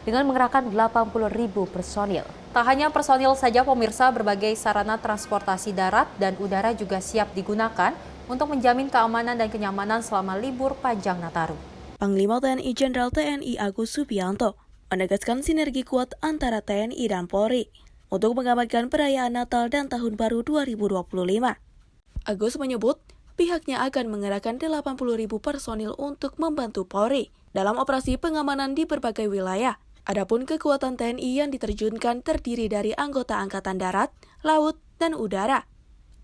dengan mengerahkan 80.000 personil. Tak hanya personil saja pemirsa, berbagai sarana transportasi darat dan udara juga siap digunakan untuk menjamin keamanan dan kenyamanan selama libur panjang Nataru. Panglima TNI Jenderal TNI Agus Subianto menegaskan sinergi kuat antara TNI dan Polri untuk mengamankan perayaan Natal dan Tahun Baru 2025. Agus menyebut pihaknya akan mengerahkan 80.000 personil untuk membantu Polri dalam operasi pengamanan di berbagai wilayah. Adapun kekuatan TNI yang diterjunkan terdiri dari anggota Angkatan Darat, Laut, dan Udara.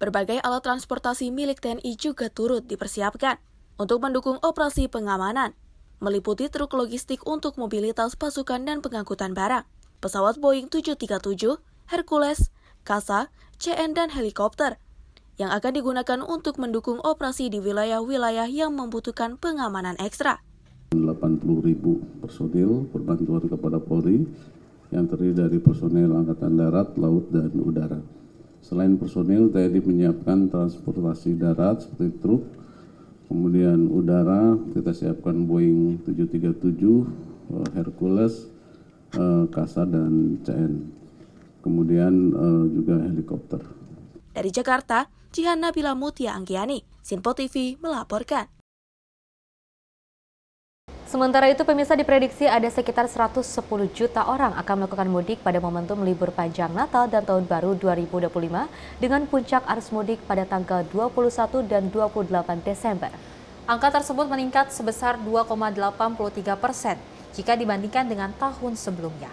Berbagai alat transportasi milik TNI juga turut dipersiapkan untuk mendukung operasi pengamanan, meliputi truk logistik untuk mobilitas pasukan dan pengangkutan barang, pesawat Boeing 737, Hercules, Kasa, CN, dan helikopter, yang akan digunakan untuk mendukung operasi di wilayah-wilayah yang membutuhkan pengamanan ekstra. 80.000 personil berbantuan kepada Polri yang terdiri dari personil Angkatan Darat, Laut, dan Udara. Selain personil, TNI menyiapkan transportasi darat seperti truk, kemudian udara, kita siapkan Boeing 737, Hercules, Kasa, dan CN. Kemudian juga helikopter. Dari Jakarta, Jihan Nabila Mutia Anggiani, Sinpo TV melaporkan. Sementara itu, pemirsa, diprediksi ada sekitar 110 juta orang akan melakukan mudik pada momentum libur panjang Natal dan Tahun Baru 2025 dengan puncak arus mudik pada tanggal 21 dan 28 Desember. Angka tersebut meningkat sebesar 2,83% jika dibandingkan dengan tahun sebelumnya.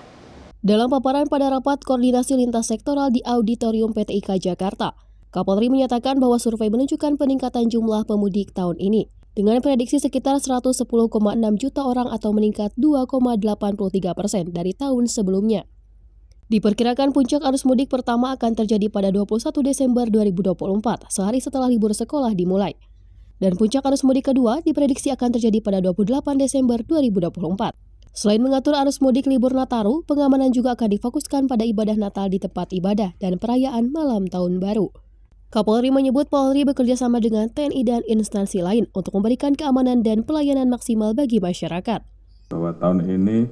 Dalam paparan pada rapat koordinasi lintas sektoral di Auditorium PT IKA Jakarta, Kapolri menyatakan bahwa survei menunjukkan peningkatan jumlah pemudik tahun ini dengan prediksi sekitar 110,6 juta orang atau meningkat 2,83% dari tahun sebelumnya. Diperkirakan puncak arus mudik pertama akan terjadi pada 21 Desember 2024, sehari setelah libur sekolah dimulai. Dan puncak arus mudik kedua diprediksi akan terjadi pada 28 Desember 2024. Selain mengatur arus mudik libur Nataru, pengamanan juga akan difokuskan pada ibadah Natal di tempat ibadah dan perayaan malam Tahun Baru. Kapolri menyebut Polri bekerja sama dengan TNI dan instansi lain untuk memberikan keamanan dan pelayanan maksimal bagi masyarakat. Bahwa tahun ini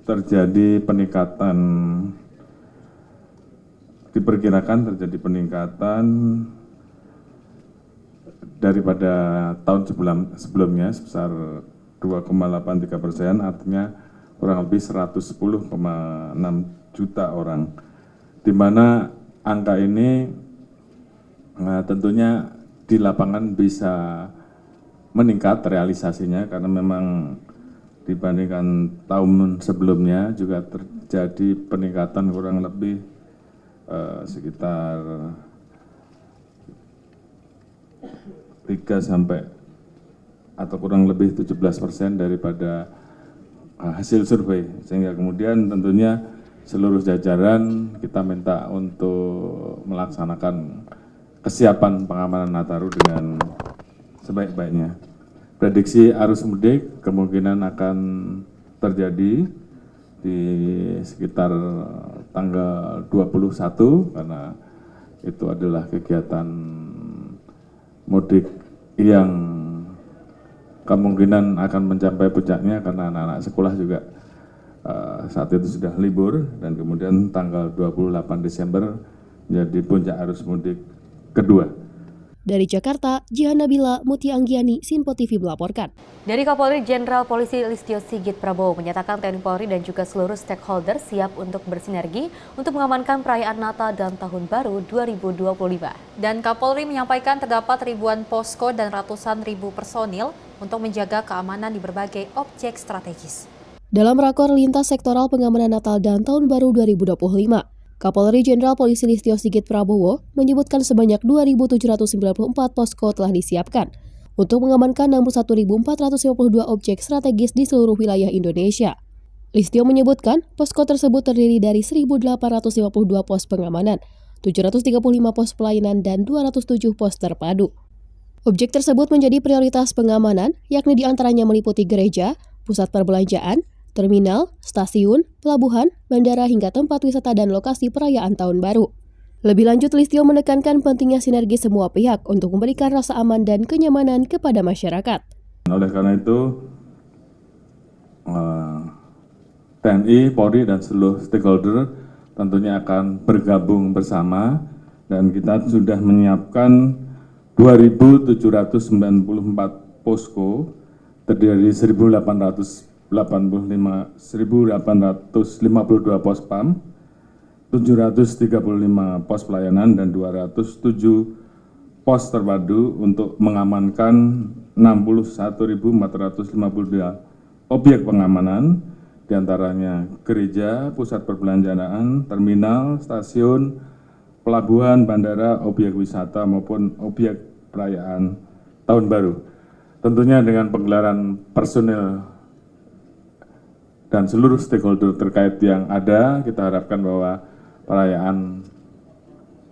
terjadi peningkatan, diperkirakan terjadi peningkatan daripada tahun sebelumnya sebesar 2,83%, artinya kurang lebih 110,6 juta orang. Di mana angka ini tentunya di lapangan bisa meningkat realisasinya karena memang dibandingkan tahun sebelumnya juga terjadi peningkatan kurang lebih sekitar 3 sampai atau kurang lebih 17% daripada hasil survei, sehingga kemudian tentunya seluruh jajaran kita minta untuk melaksanakan kesiapan pengamanan Nataru dengan sebaik-baiknya. Prediksi arus mudik kemungkinan akan terjadi di sekitar tanggal 21 karena itu adalah kegiatan mudik yang kemungkinan akan mencapai puncaknya karena anak-anak sekolah juga saat itu sudah libur, dan kemudian tanggal 28 Desember menjadi puncak arus mudik kedua. Dari Jakarta, Jihan Nabila Mutia Anggiani, Sinpo TV melaporkan. Dari Kapolri Jenderal Polisi Listio Sigit Prabowo menyatakan TNI Polri dan juga seluruh stakeholder siap untuk bersinergi untuk mengamankan perayaan Natal dan Tahun Baru 2025. Dan Kapolri menyampaikan terdapat ribuan posko dan ratusan ribu personil untuk menjaga keamanan di berbagai objek strategis. Dalam rakor lintas sektoral pengamanan Natal dan Tahun Baru 2025, Kapolri Jenderal Polisi Listio Sigit Prabowo menyebutkan sebanyak 2.794 posko telah disiapkan untuk mengamankan 61.452 objek strategis di seluruh wilayah Indonesia. Listio menyebutkan posko tersebut terdiri dari 1.852 pos pengamanan, 735 pos pelayanan, dan 207 pos terpadu. Objek tersebut menjadi prioritas pengamanan, yakni diantaranya meliputi gereja, pusat perbelanjaan, terminal, stasiun, pelabuhan, bandara, hingga tempat wisata dan lokasi perayaan Tahun Baru. Lebih lanjut, Listio menekankan pentingnya sinergi semua pihak untuk memberikan rasa aman dan kenyamanan kepada masyarakat. Oleh karena itu, TNI, Polri, dan seluruh stakeholder tentunya akan bergabung bersama, dan kita sudah menyiapkan 2.794 posko terdiri dari 1.852 pos PAM, 735 pos pelayanan, dan 207 pos terpadu untuk mengamankan 61.452 objek pengamanan, diantaranya gereja, pusat perbelanjaan, terminal, stasiun, pelabuhan, bandara, objek wisata maupun objek perayaan Tahun Baru. Tentunya dengan penggelaran personil dan seluruh stakeholder terkait yang ada, kita harapkan bahwa perayaan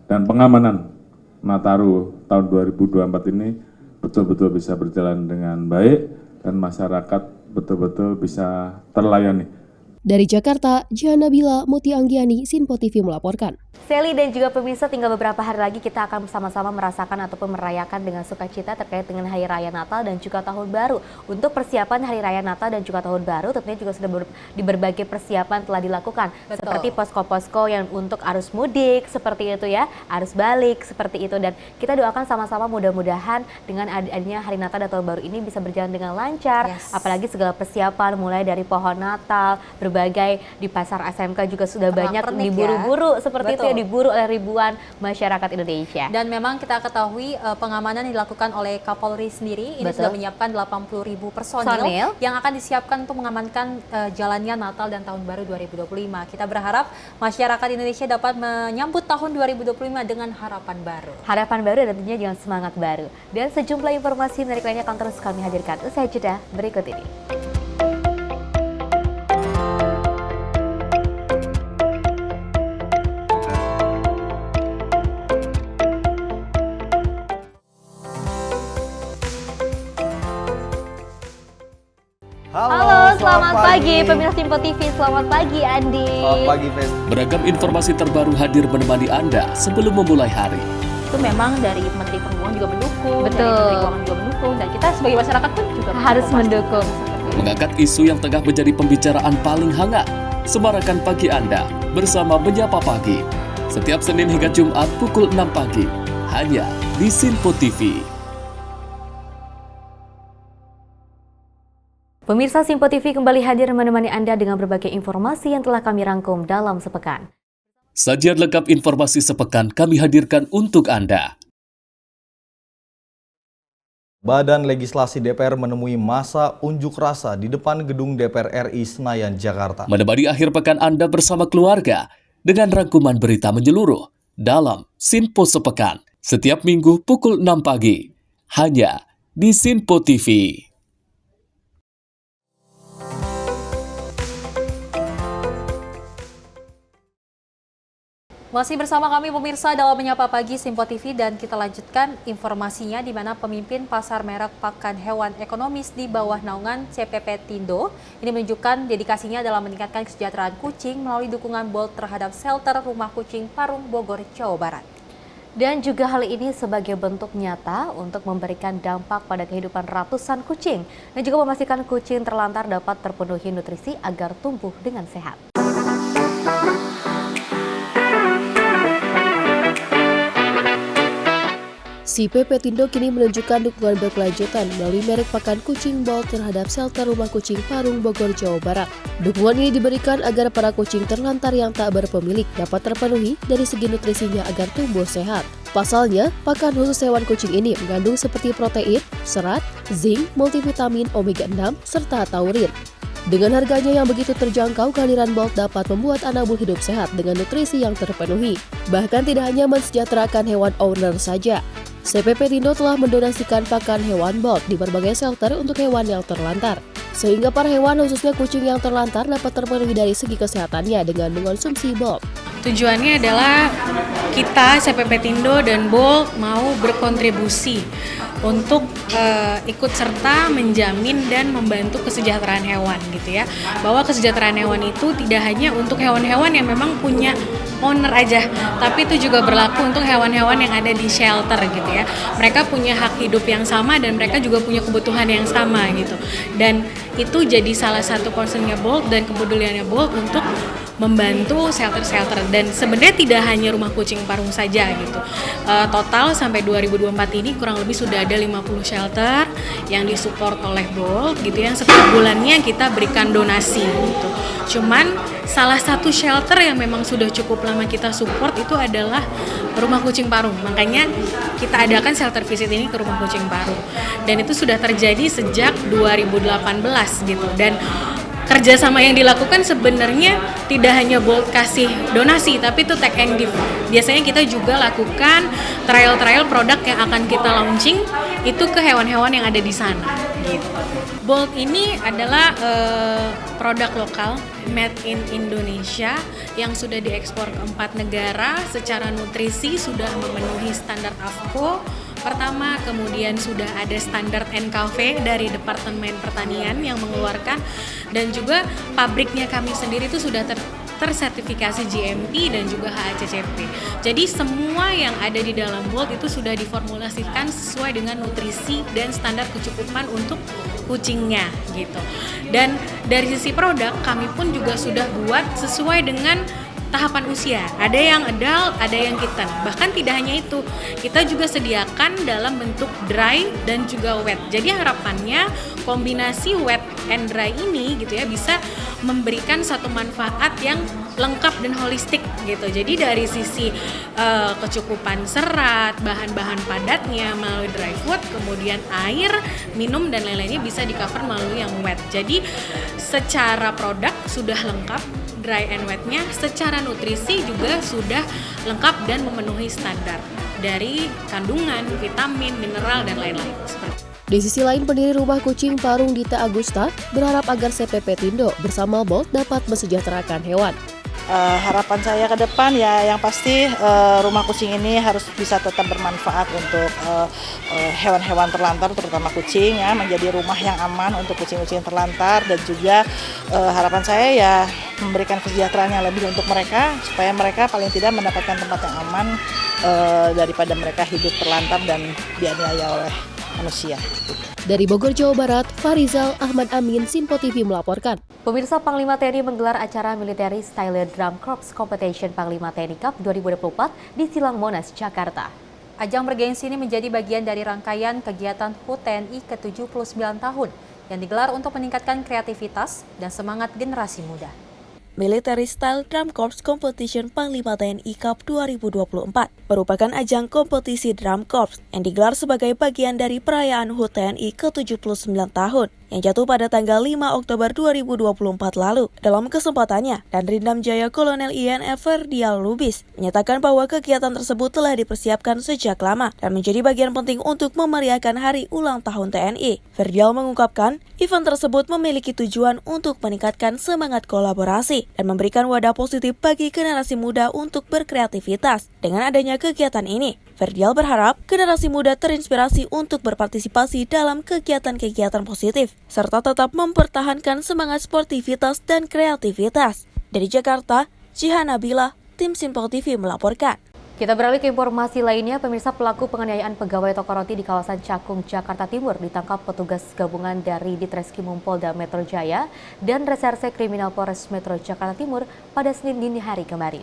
dan pengamanan Nataru tahun 2024 ini betul-betul bisa berjalan dengan baik dan masyarakat betul-betul bisa terlayani. Dari Jakarta, Jihan Nabila, Muti Anggiani, Sinpo TV melaporkan. Sally dan juga pemirsa, tinggal beberapa hari lagi kita akan bersama-sama merasakan ataupun merayakan dengan sukacita terkait dengan Hari Raya Natal dan juga Tahun Baru. Untuk persiapan Hari Raya Natal dan juga Tahun Baru tentunya juga sudah di berbagai persiapan telah dilakukan. Betul. Seperti posko-posko yang untuk arus mudik, seperti itu ya, arus balik, seperti itu. Dan kita doakan sama-sama mudah-mudahan dengan adanya Hari Natal dan Tahun Baru ini bisa berjalan dengan lancar. Apalagi segala persiapan mulai dari pohon Natal, berbagai di pasar SMK juga sudah banyak diburu-buru seperti itu ya, diburu oleh ribuan masyarakat Indonesia. Dan memang kita ketahui pengamanan yang dilakukan oleh Kapolri sendiri ini sudah menyiapkan 80.000 personil yang akan disiapkan untuk mengamankan jalannya Natal dan Tahun Baru 2025. Kita berharap masyarakat Indonesia dapat menyambut tahun 2025 dengan harapan baru. Harapan baru dan tentunya dengan semangat baru. Dan sejumlah informasi menarik lainnya akan terus kami hadirkan usai jeda berikut ini. Halo, selamat pagi pemirsa Simpo TV. Selamat pagi Andi. Selamat pagi Fen. Beragam informasi terbaru hadir menemani Anda sebelum memulai hari. Itu memang dari Menteri Perhubungan juga mendukung, Betul. dari Menteri Keuangan juga mendukung, dan kita sebagai masyarakat pun juga harus mendukung. Mengangkat isu yang tengah menjadi pembicaraan paling hangat. Semarakan pagi Anda bersama Menyapa Pagi. Setiap Senin hingga Jumat pukul 6 pagi. Hanya di Sinpo TV. Pemirsa Simpo TV kembali hadir menemani Anda dengan berbagai informasi yang telah kami rangkum dalam sepekan. Sajian lengkap informasi sepekan kami hadirkan untuk Anda. Badan Legislasi DPR menemui masa unjuk rasa di depan gedung DPR RI Senayan, Jakarta. Menemani akhir pekan Anda bersama keluarga dengan rangkuman berita menyeluruh dalam Sinpo Sepekan. Setiap minggu pukul 6 pagi. Hanya di Sinpo TV. Masih bersama kami pemirsa dalam Menyapa Pagi Simpo TV, dan kita lanjutkan informasinya di mana pemimpin pasar merek pakan hewan ekonomis di bawah naungan CPP Tindo ini menunjukkan dedikasinya dalam meningkatkan kesejahteraan kucing melalui dukungan Bolt terhadap shelter rumah kucing Parung, Bogor, Jawa Barat. Dan juga hal ini sebagai bentuk nyata untuk memberikan dampak pada kehidupan ratusan kucing dan juga memastikan kucing terlantar dapat terpenuhi nutrisi agar tumbuh dengan sehat. CPP Tindo kini menunjukkan dukungan berkelanjutan melalui merek pakan kucing Bolt terhadap shelter rumah kucing Parung, Bogor, Jawa Barat. Dukungan ini diberikan agar para kucing terlantar yang tak berpemilik dapat terpenuhi dari segi nutrisinya agar tumbuh sehat. Pasalnya, pakan khusus hewan kucing ini mengandung seperti protein, serat, zinc, multivitamin, omega 6, serta taurin. Dengan harganya yang begitu terjangkau, kehadiran Bolt dapat membuat anak buah hidup sehat dengan nutrisi yang terpenuhi. Bahkan tidak hanya mensejahterakan hewan owner saja. CPP Tindo telah mendonasikan pakan hewan Bolt di berbagai shelter untuk hewan yang terlantar. Sehingga para hewan khususnya kucing yang terlantar dapat terpenuhi dari segi kesehatannya dengan mengonsumsi Bolt. Tujuannya adalah kita CPP Tindo dan Bolt mau berkontribusi untuk ikut serta menjamin dan membantu kesejahteraan hewan gitu ya. Bahwa kesejahteraan hewan itu tidak hanya untuk hewan-hewan yang memang punya owner aja, tapi itu juga berlaku untuk hewan-hewan yang ada di shelter gitu ya. Mereka punya hak hidup yang sama dan mereka juga punya kebutuhan yang sama gitu. Dan itu jadi salah satu concernnya Bolt dan kepeduliannya Bolt untuk membantu shelter-shelter, dan sebenarnya tidak hanya rumah kucing Parung saja gitu. Total sampai 2024 ini kurang lebih sudah ada 50 shelter yang disupport oleh Bolt gitu, yang setiap bulannya kita berikan donasi gitu. Cuman salah satu shelter yang memang sudah cukup lama kita support itu adalah Rumah Kucing Parung. Makanya kita adakan shelter visit ini ke Rumah Kucing Parung. Dan itu sudah terjadi sejak 2018 gitu. Dan kerjasama yang dilakukan sebenarnya tidak hanya Bolt kasih donasi, tapi itu take and give. Biasanya kita juga lakukan trial produk yang akan kita launching itu ke hewan-hewan yang ada di sana. Gitu. Bolt ini adalah produk lokal made in Indonesia yang sudah diekspor ke 4 negara. Secara nutrisi sudah memenuhi standar AFCO pertama, kemudian sudah ada standar NKV dari Departemen Pertanian yang mengeluarkan, dan juga pabriknya kami sendiri itu sudah tersertifikasi GMP dan juga HACCP. Jadi semua yang ada di dalam Bolt itu sudah diformulasikan sesuai dengan nutrisi dan standar kecukupan untuk kucingnya gitu. Dan dari sisi produk kami pun juga sudah buat sesuai dengan tahapan usia. Ada yang adult, ada yang kitten. Bahkan tidak hanya itu, kita juga sediakan dalam bentuk dry dan juga wet. Jadi harapannya kombinasi wet and dry ini gitu ya bisa memberikan satu manfaat yang lengkap dan holistik gitu. Jadi dari sisi kecukupan serat, bahan-bahan padatnya melalui dry food, kemudian air, minum dan lain-lainnya bisa di cover melalui yang wet. Jadi secara produk sudah lengkap, dry and wetnya, secara nutrisi juga sudah lengkap dan memenuhi standar dari kandungan, vitamin, mineral dan lain-lain. Di sisi lain, pendiri Rumah Kucing Parung Dita Agusta berharap agar CPP Tindo bersama Bolt dapat mesejahterakan hewan. Harapan saya ke depan ya yang pasti rumah kucing ini harus bisa tetap bermanfaat untuk hewan-hewan terlantar, terutama kucing ya, menjadi rumah yang aman untuk kucing-kucing terlantar, dan juga harapan saya ya memberikan kesejahteraan yang lebih untuk mereka supaya mereka paling tidak mendapatkan tempat yang aman daripada mereka hidup terlantar dan dianiaya oleh manusia. Dari Bogor, Jawa Barat, Farizal Ahmad Amin, Simpo TV melaporkan. Pemirsa, Panglima TNI menggelar acara Military Style Drum Corps Competition Panglima TNI Cup 2024 di Silang Monas, Jakarta. Ajang bergengsi ini menjadi bagian dari rangkaian kegiatan HUT TNI ke-79 tahun yang digelar untuk meningkatkan kreativitas dan semangat generasi muda. Military Style Drum Corps Competition Panglima TNI Cup 2024 merupakan ajang kompetisi drum corps yang digelar sebagai bagian dari perayaan HUT TNI ke-79 tahun yang jatuh pada tanggal 5 Oktober 2024 lalu. Dalam kesempatannya, Danrindam Jaya Kolonel INF Ferdial Lubis menyatakan bahwa kegiatan tersebut telah dipersiapkan sejak lama dan menjadi bagian penting untuk memeriahkan hari ulang tahun TNI. Ferdial mengungkapkan, event tersebut memiliki tujuan untuk meningkatkan semangat kolaborasi dan memberikan wadah positif bagi generasi muda untuk berkreativitas. Dengan adanya kegiatan ini, Ferdial berharap generasi muda terinspirasi untuk berpartisipasi dalam kegiatan-kegiatan positif, serta tetap mempertahankan semangat sportivitas dan kreativitas. Dari Jakarta, Jihan Nabila, Tim Simpo TV melaporkan. Kita beralih ke informasi lainnya, pemirsa, pelaku penganiayaan pegawai toko roti di kawasan Cakung, Jakarta Timur ditangkap petugas gabungan dari Ditreskrimum Polda Metro Jaya dan Reserse Kriminal Polres Metro Jakarta Timur pada Senin dini hari kemarin.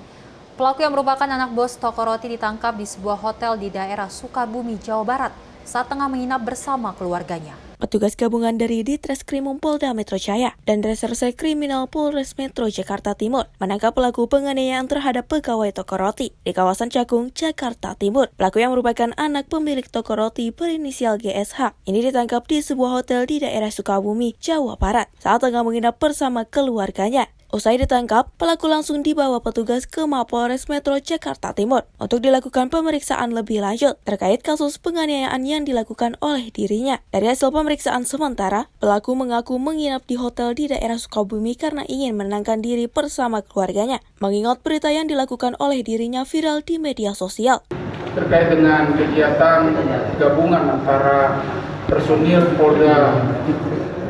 Pelaku yang merupakan anak bos toko roti ditangkap di sebuah hotel di daerah Sukabumi, Jawa Barat saat tengah menginap bersama keluarganya. Petugas gabungan dari Ditreskrimum Polda Metro Jaya dan Reserse Kriminal Polres Metro Jakarta Timur menangkap pelaku penganiayaan terhadap pegawai toko roti di kawasan Cakung, Jakarta Timur. Pelaku yang merupakan anak pemilik toko roti berinisial GSH ini ditangkap di sebuah hotel di daerah Sukabumi, Jawa Barat saat tengah menginap bersama keluarganya. Usai ditangkap, pelaku langsung dibawa petugas ke Mapolres Metro Jakarta Timur untuk dilakukan pemeriksaan lebih lanjut terkait kasus penganiayaan yang dilakukan oleh dirinya. Dari hasil pemeriksaan sementara, pelaku mengaku menginap di hotel di daerah Sukabumi karena ingin menenangkan diri bersama keluarganya, mengingat berita yang dilakukan oleh dirinya viral di media sosial. Terkait dengan kegiatan gabungan antara personil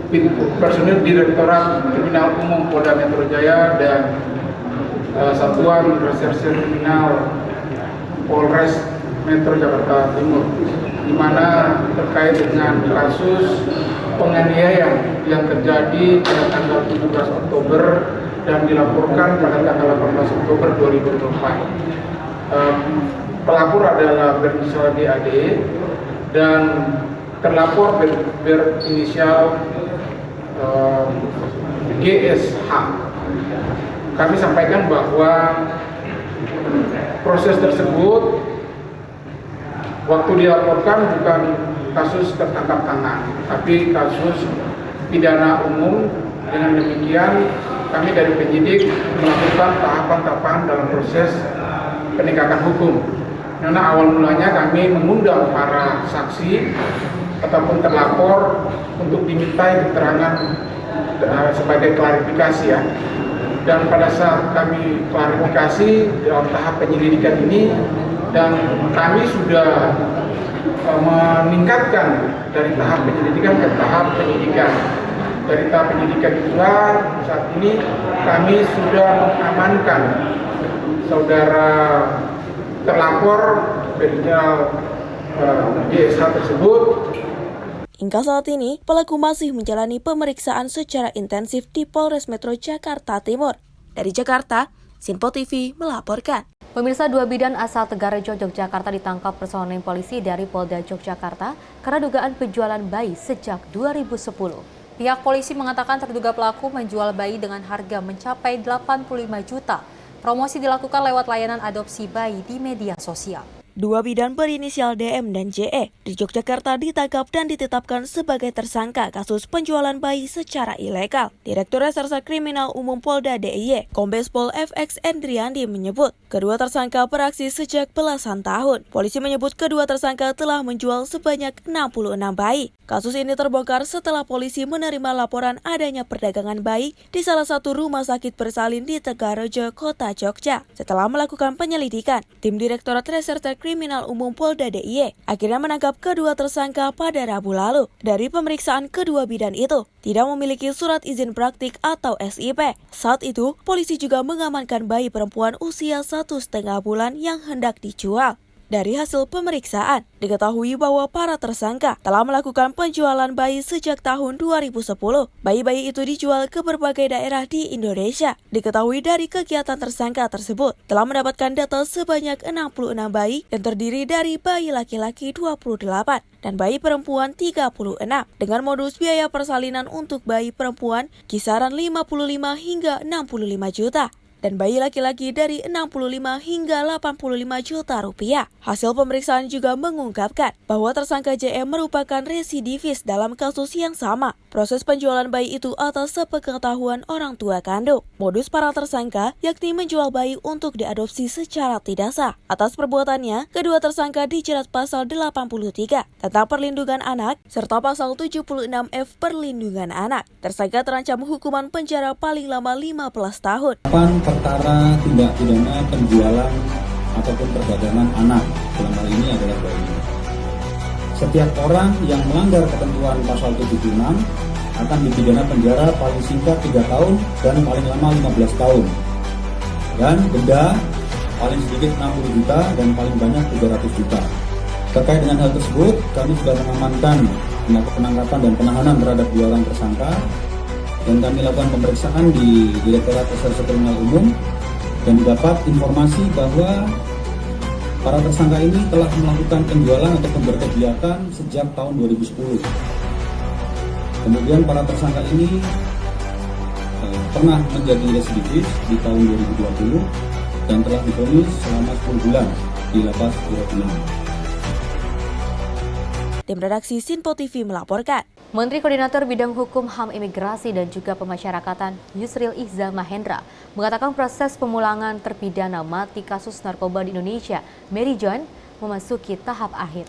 Direktorat Kriminal Umum Polda Metro Jaya dan Satuan Reserse Kriminal Polres Metro Jakarta Timur, di mana terkait dengan kasus penganiayaan yang terjadi pada tanggal 17 Oktober dan dilaporkan pada tanggal 18 Oktober 2024. Pelapor adalah berinisial DAD dan terlapor berinisial GSH. Kami sampaikan bahwa proses tersebut waktu dilaporkan bukan kasus tertangkap tangan, tapi kasus pidana umum. Dengan demikian kami dari penyidik melakukan tahapan-tahapan dalam proses penegakan hukum. Karena awal mulanya kami mengundang para saksi ataupun terlapor untuk dimintai keterangan sebagai klarifikasi ya. Dan pada saat kami klarifikasi dalam tahap penyelidikan ini, dan kami sudah meningkatkan dari tahap penyelidikan ke tahap penyidikan. Dari tahap penyidikan itulah saat ini kami sudah mengamankan saudara terlapor berinisial GSH tersebut. Hingga saat ini, pelaku masih menjalani pemeriksaan secara intensif di Polres Metro Jakarta Timur. Dari Jakarta, Sinpo TV melaporkan. Pemirsa, 2 bidan asal Tegarejo, Yogyakarta ditangkap personel polisi dari Polda Yogyakarta karena dugaan penjualan bayi sejak 2010. Pihak polisi mengatakan terduga pelaku menjual bayi dengan harga mencapai 85 juta. Promosi dilakukan lewat layanan adopsi bayi di media sosial. 2 bidan berinisial DM dan JE di Yogyakarta ditangkap dan ditetapkan sebagai tersangka kasus penjualan bayi secara ilegal. Direktur Reserse Kriminal Umum Polda DIY, Kombes Pol FX Endriandi menyebut, kedua tersangka beraksi sejak belasan tahun. Polisi menyebut kedua tersangka telah menjual sebanyak 66 bayi. Kasus ini terbongkar setelah polisi menerima laporan adanya perdagangan bayi di salah satu rumah sakit bersalin di Tegarejo, Kota Jogja. Setelah melakukan penyelidikan, tim Direktorat Reserse Kriminal Umum Polda DIY akhirnya menangkap kedua tersangka pada Rabu lalu. Dari pemeriksaan kedua bidan itu, tidak memiliki surat izin praktik atau SIP. Saat itu, polisi juga mengamankan bayi perempuan usia 1,5 bulan yang hendak dijual. Dari hasil pemeriksaan, diketahui bahwa para tersangka telah melakukan penjualan bayi sejak tahun 2010. Bayi-bayi itu dijual ke berbagai daerah di Indonesia. Diketahui dari kegiatan tersangka tersebut telah mendapatkan data sebanyak 66 bayi yang terdiri dari bayi laki-laki 28 dan bayi perempuan 36 dengan modus biaya persalinan untuk bayi perempuan kisaran 55 hingga 65 juta. Dan bayi laki-laki dari 65 hingga 85 juta rupiah. Hasil pemeriksaan juga mengungkapkan bahwa tersangka JM merupakan residivis dalam kasus yang sama. Proses penjualan bayi itu atas sepengetahuan orang tua kandung. Modus para tersangka yakni menjual bayi untuk diadopsi secara tidak sah. Atas perbuatannya, kedua tersangka dijerat pasal 83 tentang perlindungan anak serta pasal 76F perlindungan anak. Tersangka terancam hukuman penjara paling lama 15 tahun. Perkara tindak pidana penjualan ataupun perdagangan anak, dalam hal ini adalah bayi. Setiap orang yang melanggar ketentuan pasal 76 akan dipidana penjara paling singkat 3 tahun dan paling lama 15 tahun. Dan denda paling sedikit 60 juta dan paling banyak 300 juta. Terkait dengan hal tersebut, kami sudah mengamankan penangkapan dan penahanan terhadap 2 orang tersangka. Dan kami lakukan pemeriksaan di Direktorat Reserse Kriminal Umum dan dapat informasi bahwa para tersangka ini telah melakukan penjualan ataupun berkegiatan sejak tahun 2010. Kemudian para tersangka ini pernah menjadi residivis di tahun 2020 dan telah divonis selama 10 bulan di lapas Surat. Tim redaksi Sinpo TV melaporkan. Menteri Koordinator Bidang Hukum, HAM, Imigrasi, dan juga Pemasyarakatan Yusril Iza Mahendra mengatakan proses pemulangan terpidana mati kasus narkoba di Indonesia, Mary Jane, memasuki tahap akhir.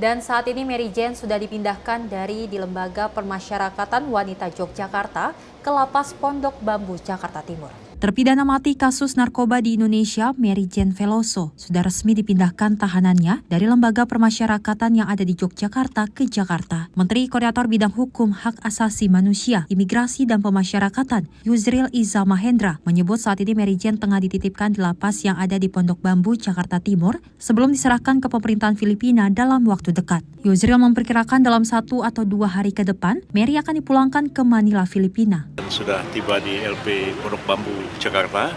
Dan saat ini Mary Jane sudah dipindahkan dari di Lembaga Permasyarakatan Wanita Yogyakarta ke Lapas Pondok Bambu, Jakarta Timur. Terpidana mati kasus narkoba di Indonesia, Mary Jane Veloso, sudah resmi dipindahkan tahanannya dari Lembaga Permasyarakatan yang ada di Yogyakarta ke Jakarta. Menteri Koordinator Bidang Hukum, Hak Asasi Manusia, Imigrasi, dan Pemasyarakatan, Yusril Iza Mahendra, menyebut saat ini Mary Jane tengah dititipkan di lapas yang ada di Pondok Bambu, Jakarta Timur, sebelum diserahkan ke pemerintahan Filipina dalam waktu dekat. Yusril memperkirakan dalam 1 atau 2 hari ke depan, Mary akan dipulangkan ke Manila, Filipina. Sudah tiba di LP Pondok Bambu, Jakarta,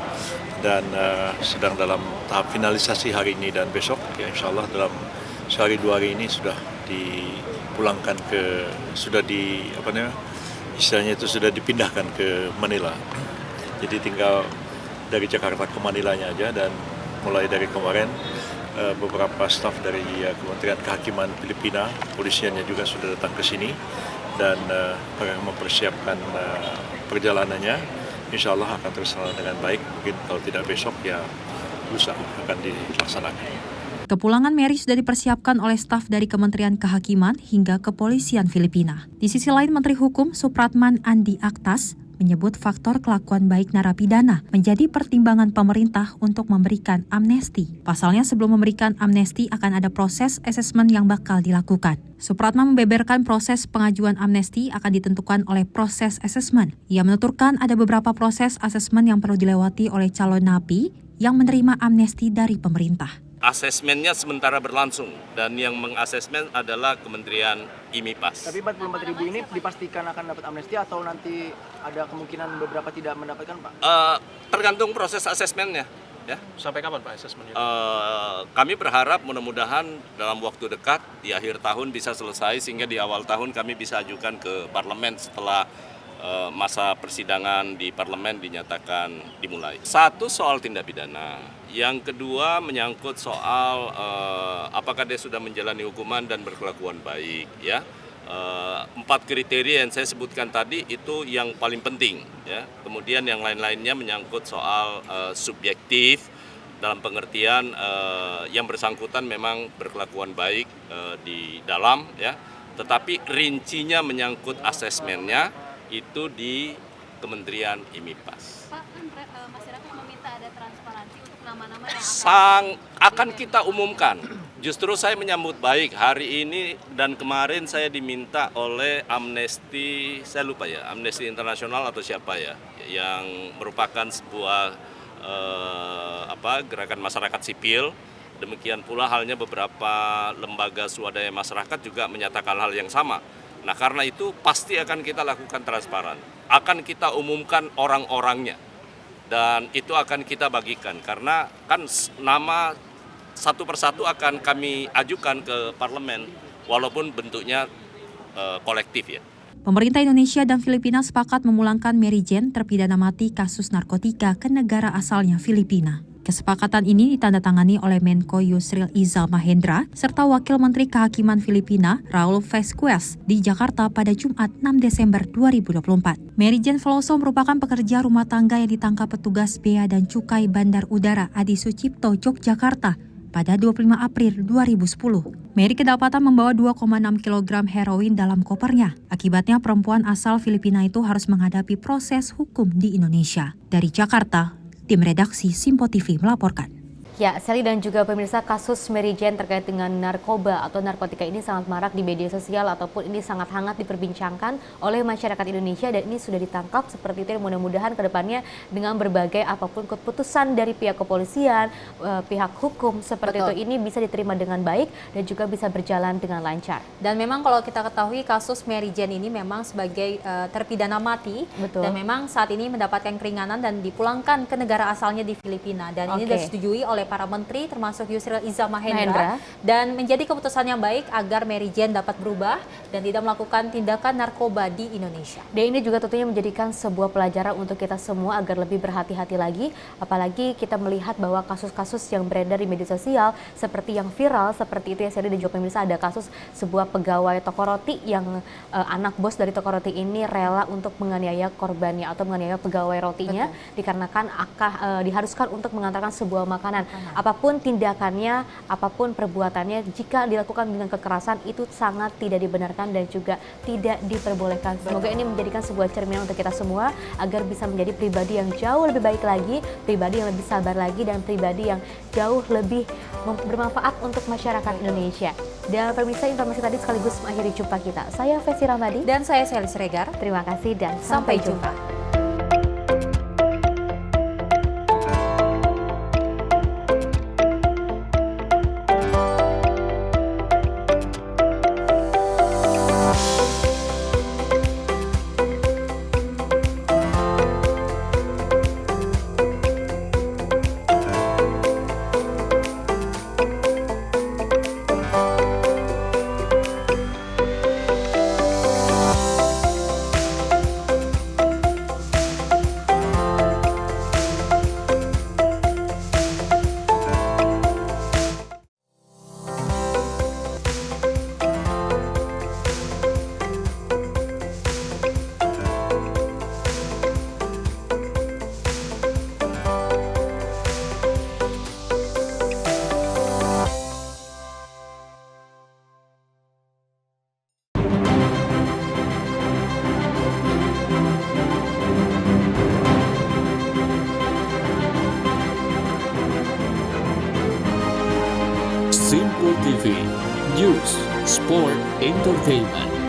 dan sedang dalam tahap finalisasi hari ini dan besok. Ya, insya Allah dalam sehari 2 hari ini sudah dipulangkan istilahnya itu sudah dipindahkan ke Manila. Jadi tinggal dari Jakarta ke Manilanya aja, dan mulai dari kemarin beberapa staf dari Kementerian Kehakiman Filipina, polisiannya juga sudah datang ke sini dan mempersiapkan perjalanannya. Insya Allah akan terlaksana dengan baik. Mungkin kalau tidak besok ya lusa akan dilaksanakan. Kepulangan Mary sudah dipersiapkan oleh staf dari Kementerian Kehakiman hingga Kepolisian Filipina. Di sisi lain, Menteri Hukum Supratman Andi Aktas menyebut faktor kelakuan baik narapidana menjadi pertimbangan pemerintah untuk memberikan amnesti. Pasalnya, sebelum memberikan amnesti akan ada proses asesmen yang bakal dilakukan. Supratman membeberkan proses pengajuan amnesti akan ditentukan oleh proses asesmen. Ia menuturkan ada beberapa proses asesmen yang perlu dilewati oleh calon napi yang menerima amnesti dari pemerintah. Asesmennya sementara berlangsung dan yang mengasesmen adalah Kementerian IMIPAS. Tapi 44.000 ini dipastikan akan dapat amnesti atau nanti ada kemungkinan beberapa tidak mendapatkan, Pak? Tergantung proses asesmennya. Ya. Sampai kapan Pak asesmennya? Kami berharap mudah-mudahan dalam waktu dekat di akhir tahun bisa selesai sehingga di awal tahun kami bisa ajukan ke parlemen setelah masa persidangan di parlemen dinyatakan dimulai. Satu, soal tindak pidana. Yang kedua, menyangkut soal apakah dia sudah menjalani hukuman dan berkelakuan baik. Ya, 4 kriteria yang saya sebutkan tadi itu yang paling penting. Ya. Kemudian yang lain-lainnya menyangkut soal subjektif dalam pengertian yang bersangkutan memang berkelakuan baik di dalam. Ya. Tetapi rincinya menyangkut asesmennya itu di Kementerian IMIPAS. Pak, kan masyarakat meminta ada transparansi untuk nama-nama yang akan kita umumkan. Justru saya menyambut baik hari ini dan kemarin saya diminta oleh Amnesty, saya lupa ya, Amnesty Internasional atau siapa ya, yang merupakan sebuah gerakan masyarakat sipil. Demikian pula halnya beberapa lembaga swadaya masyarakat juga menyatakan hal yang sama. Nah, karena itu pasti akan kita lakukan transparan, akan kita umumkan orang-orangnya, dan itu akan kita bagikan. Karena kan nama satu persatu akan kami ajukan ke parlemen, walaupun bentuknya kolektif ya. Pemerintah Indonesia dan Filipina sepakat memulangkan Mary Jane, terpidana mati kasus narkotika, ke negara asalnya Filipina. Kesepakatan ini ditandatangani oleh Menko Yusril Iza Mahendra serta Wakil Menteri Kehakiman Filipina Raul Vasquez di Jakarta pada Jumat 6 Desember 2024. Mary Jane Veloso merupakan pekerja rumah tangga yang ditangkap petugas Bea dan Cukai Bandar Udara Adi Sucipto, Yogyakarta pada 25 April 2010. Mary kedapatan membawa 2,6 kg heroin dalam kopernya. Akibatnya perempuan asal Filipina itu harus menghadapi proses hukum di Indonesia. Dari Jakarta, tim redaksi Simpo TV melaporkan. Ya, Sally dan juga pemirsa, kasus Mary Jane terkait dengan narkoba atau narkotika ini sangat marak di media sosial ataupun ini sangat hangat diperbincangkan oleh masyarakat Indonesia, dan ini sudah ditangkap seperti itu. Mudah-mudahan ke depannya dengan berbagai apapun keputusan dari pihak kepolisian, pihak hukum seperti itu ini bisa diterima dengan baik dan juga bisa berjalan dengan lancar. Dan memang kalau kita ketahui kasus Mary Jane ini memang sebagai terpidana mati. Betul. Dan memang saat ini mendapatkan keringanan dan dipulangkan ke negara asalnya di Filipina, dan ini disetujui oleh para menteri termasuk Yusril Iza Mahendra, dan menjadi keputusan yang baik agar Mary Jane dapat berubah dan tidak melakukan tindakan narkoba di Indonesia. Dan ini juga tentunya menjadikan sebuah pelajaran untuk kita semua agar lebih berhati-hati lagi, apalagi kita melihat bahwa kasus-kasus yang beredar di media sosial seperti yang viral seperti itu ya Sally dan juga pemirsa, ada kasus sebuah pegawai toko roti yang anak bos dari toko roti ini rela untuk menganiaya korbannya atau menganiaya pegawai rotinya dikarenakan diharuskan untuk mengantarkan sebuah makanan. Apapun tindakannya, apapun perbuatannya, jika dilakukan dengan kekerasan itu sangat tidak dibenarkan dan juga tidak diperbolehkan. Semoga ini menjadikan sebuah cerminan untuk kita semua agar bisa menjadi pribadi yang jauh lebih baik lagi, pribadi yang lebih sabar lagi, dan pribadi yang jauh lebih bermanfaat untuk masyarakat Indonesia. Dan pemirsa, informasi tadi sekaligus mengakhiri jumpa kita. Saya Fesi Ramadi dan saya Sally Siregar. Terima kasih dan sampai jumpa. Simpo TV, News, Sport, Entertainment.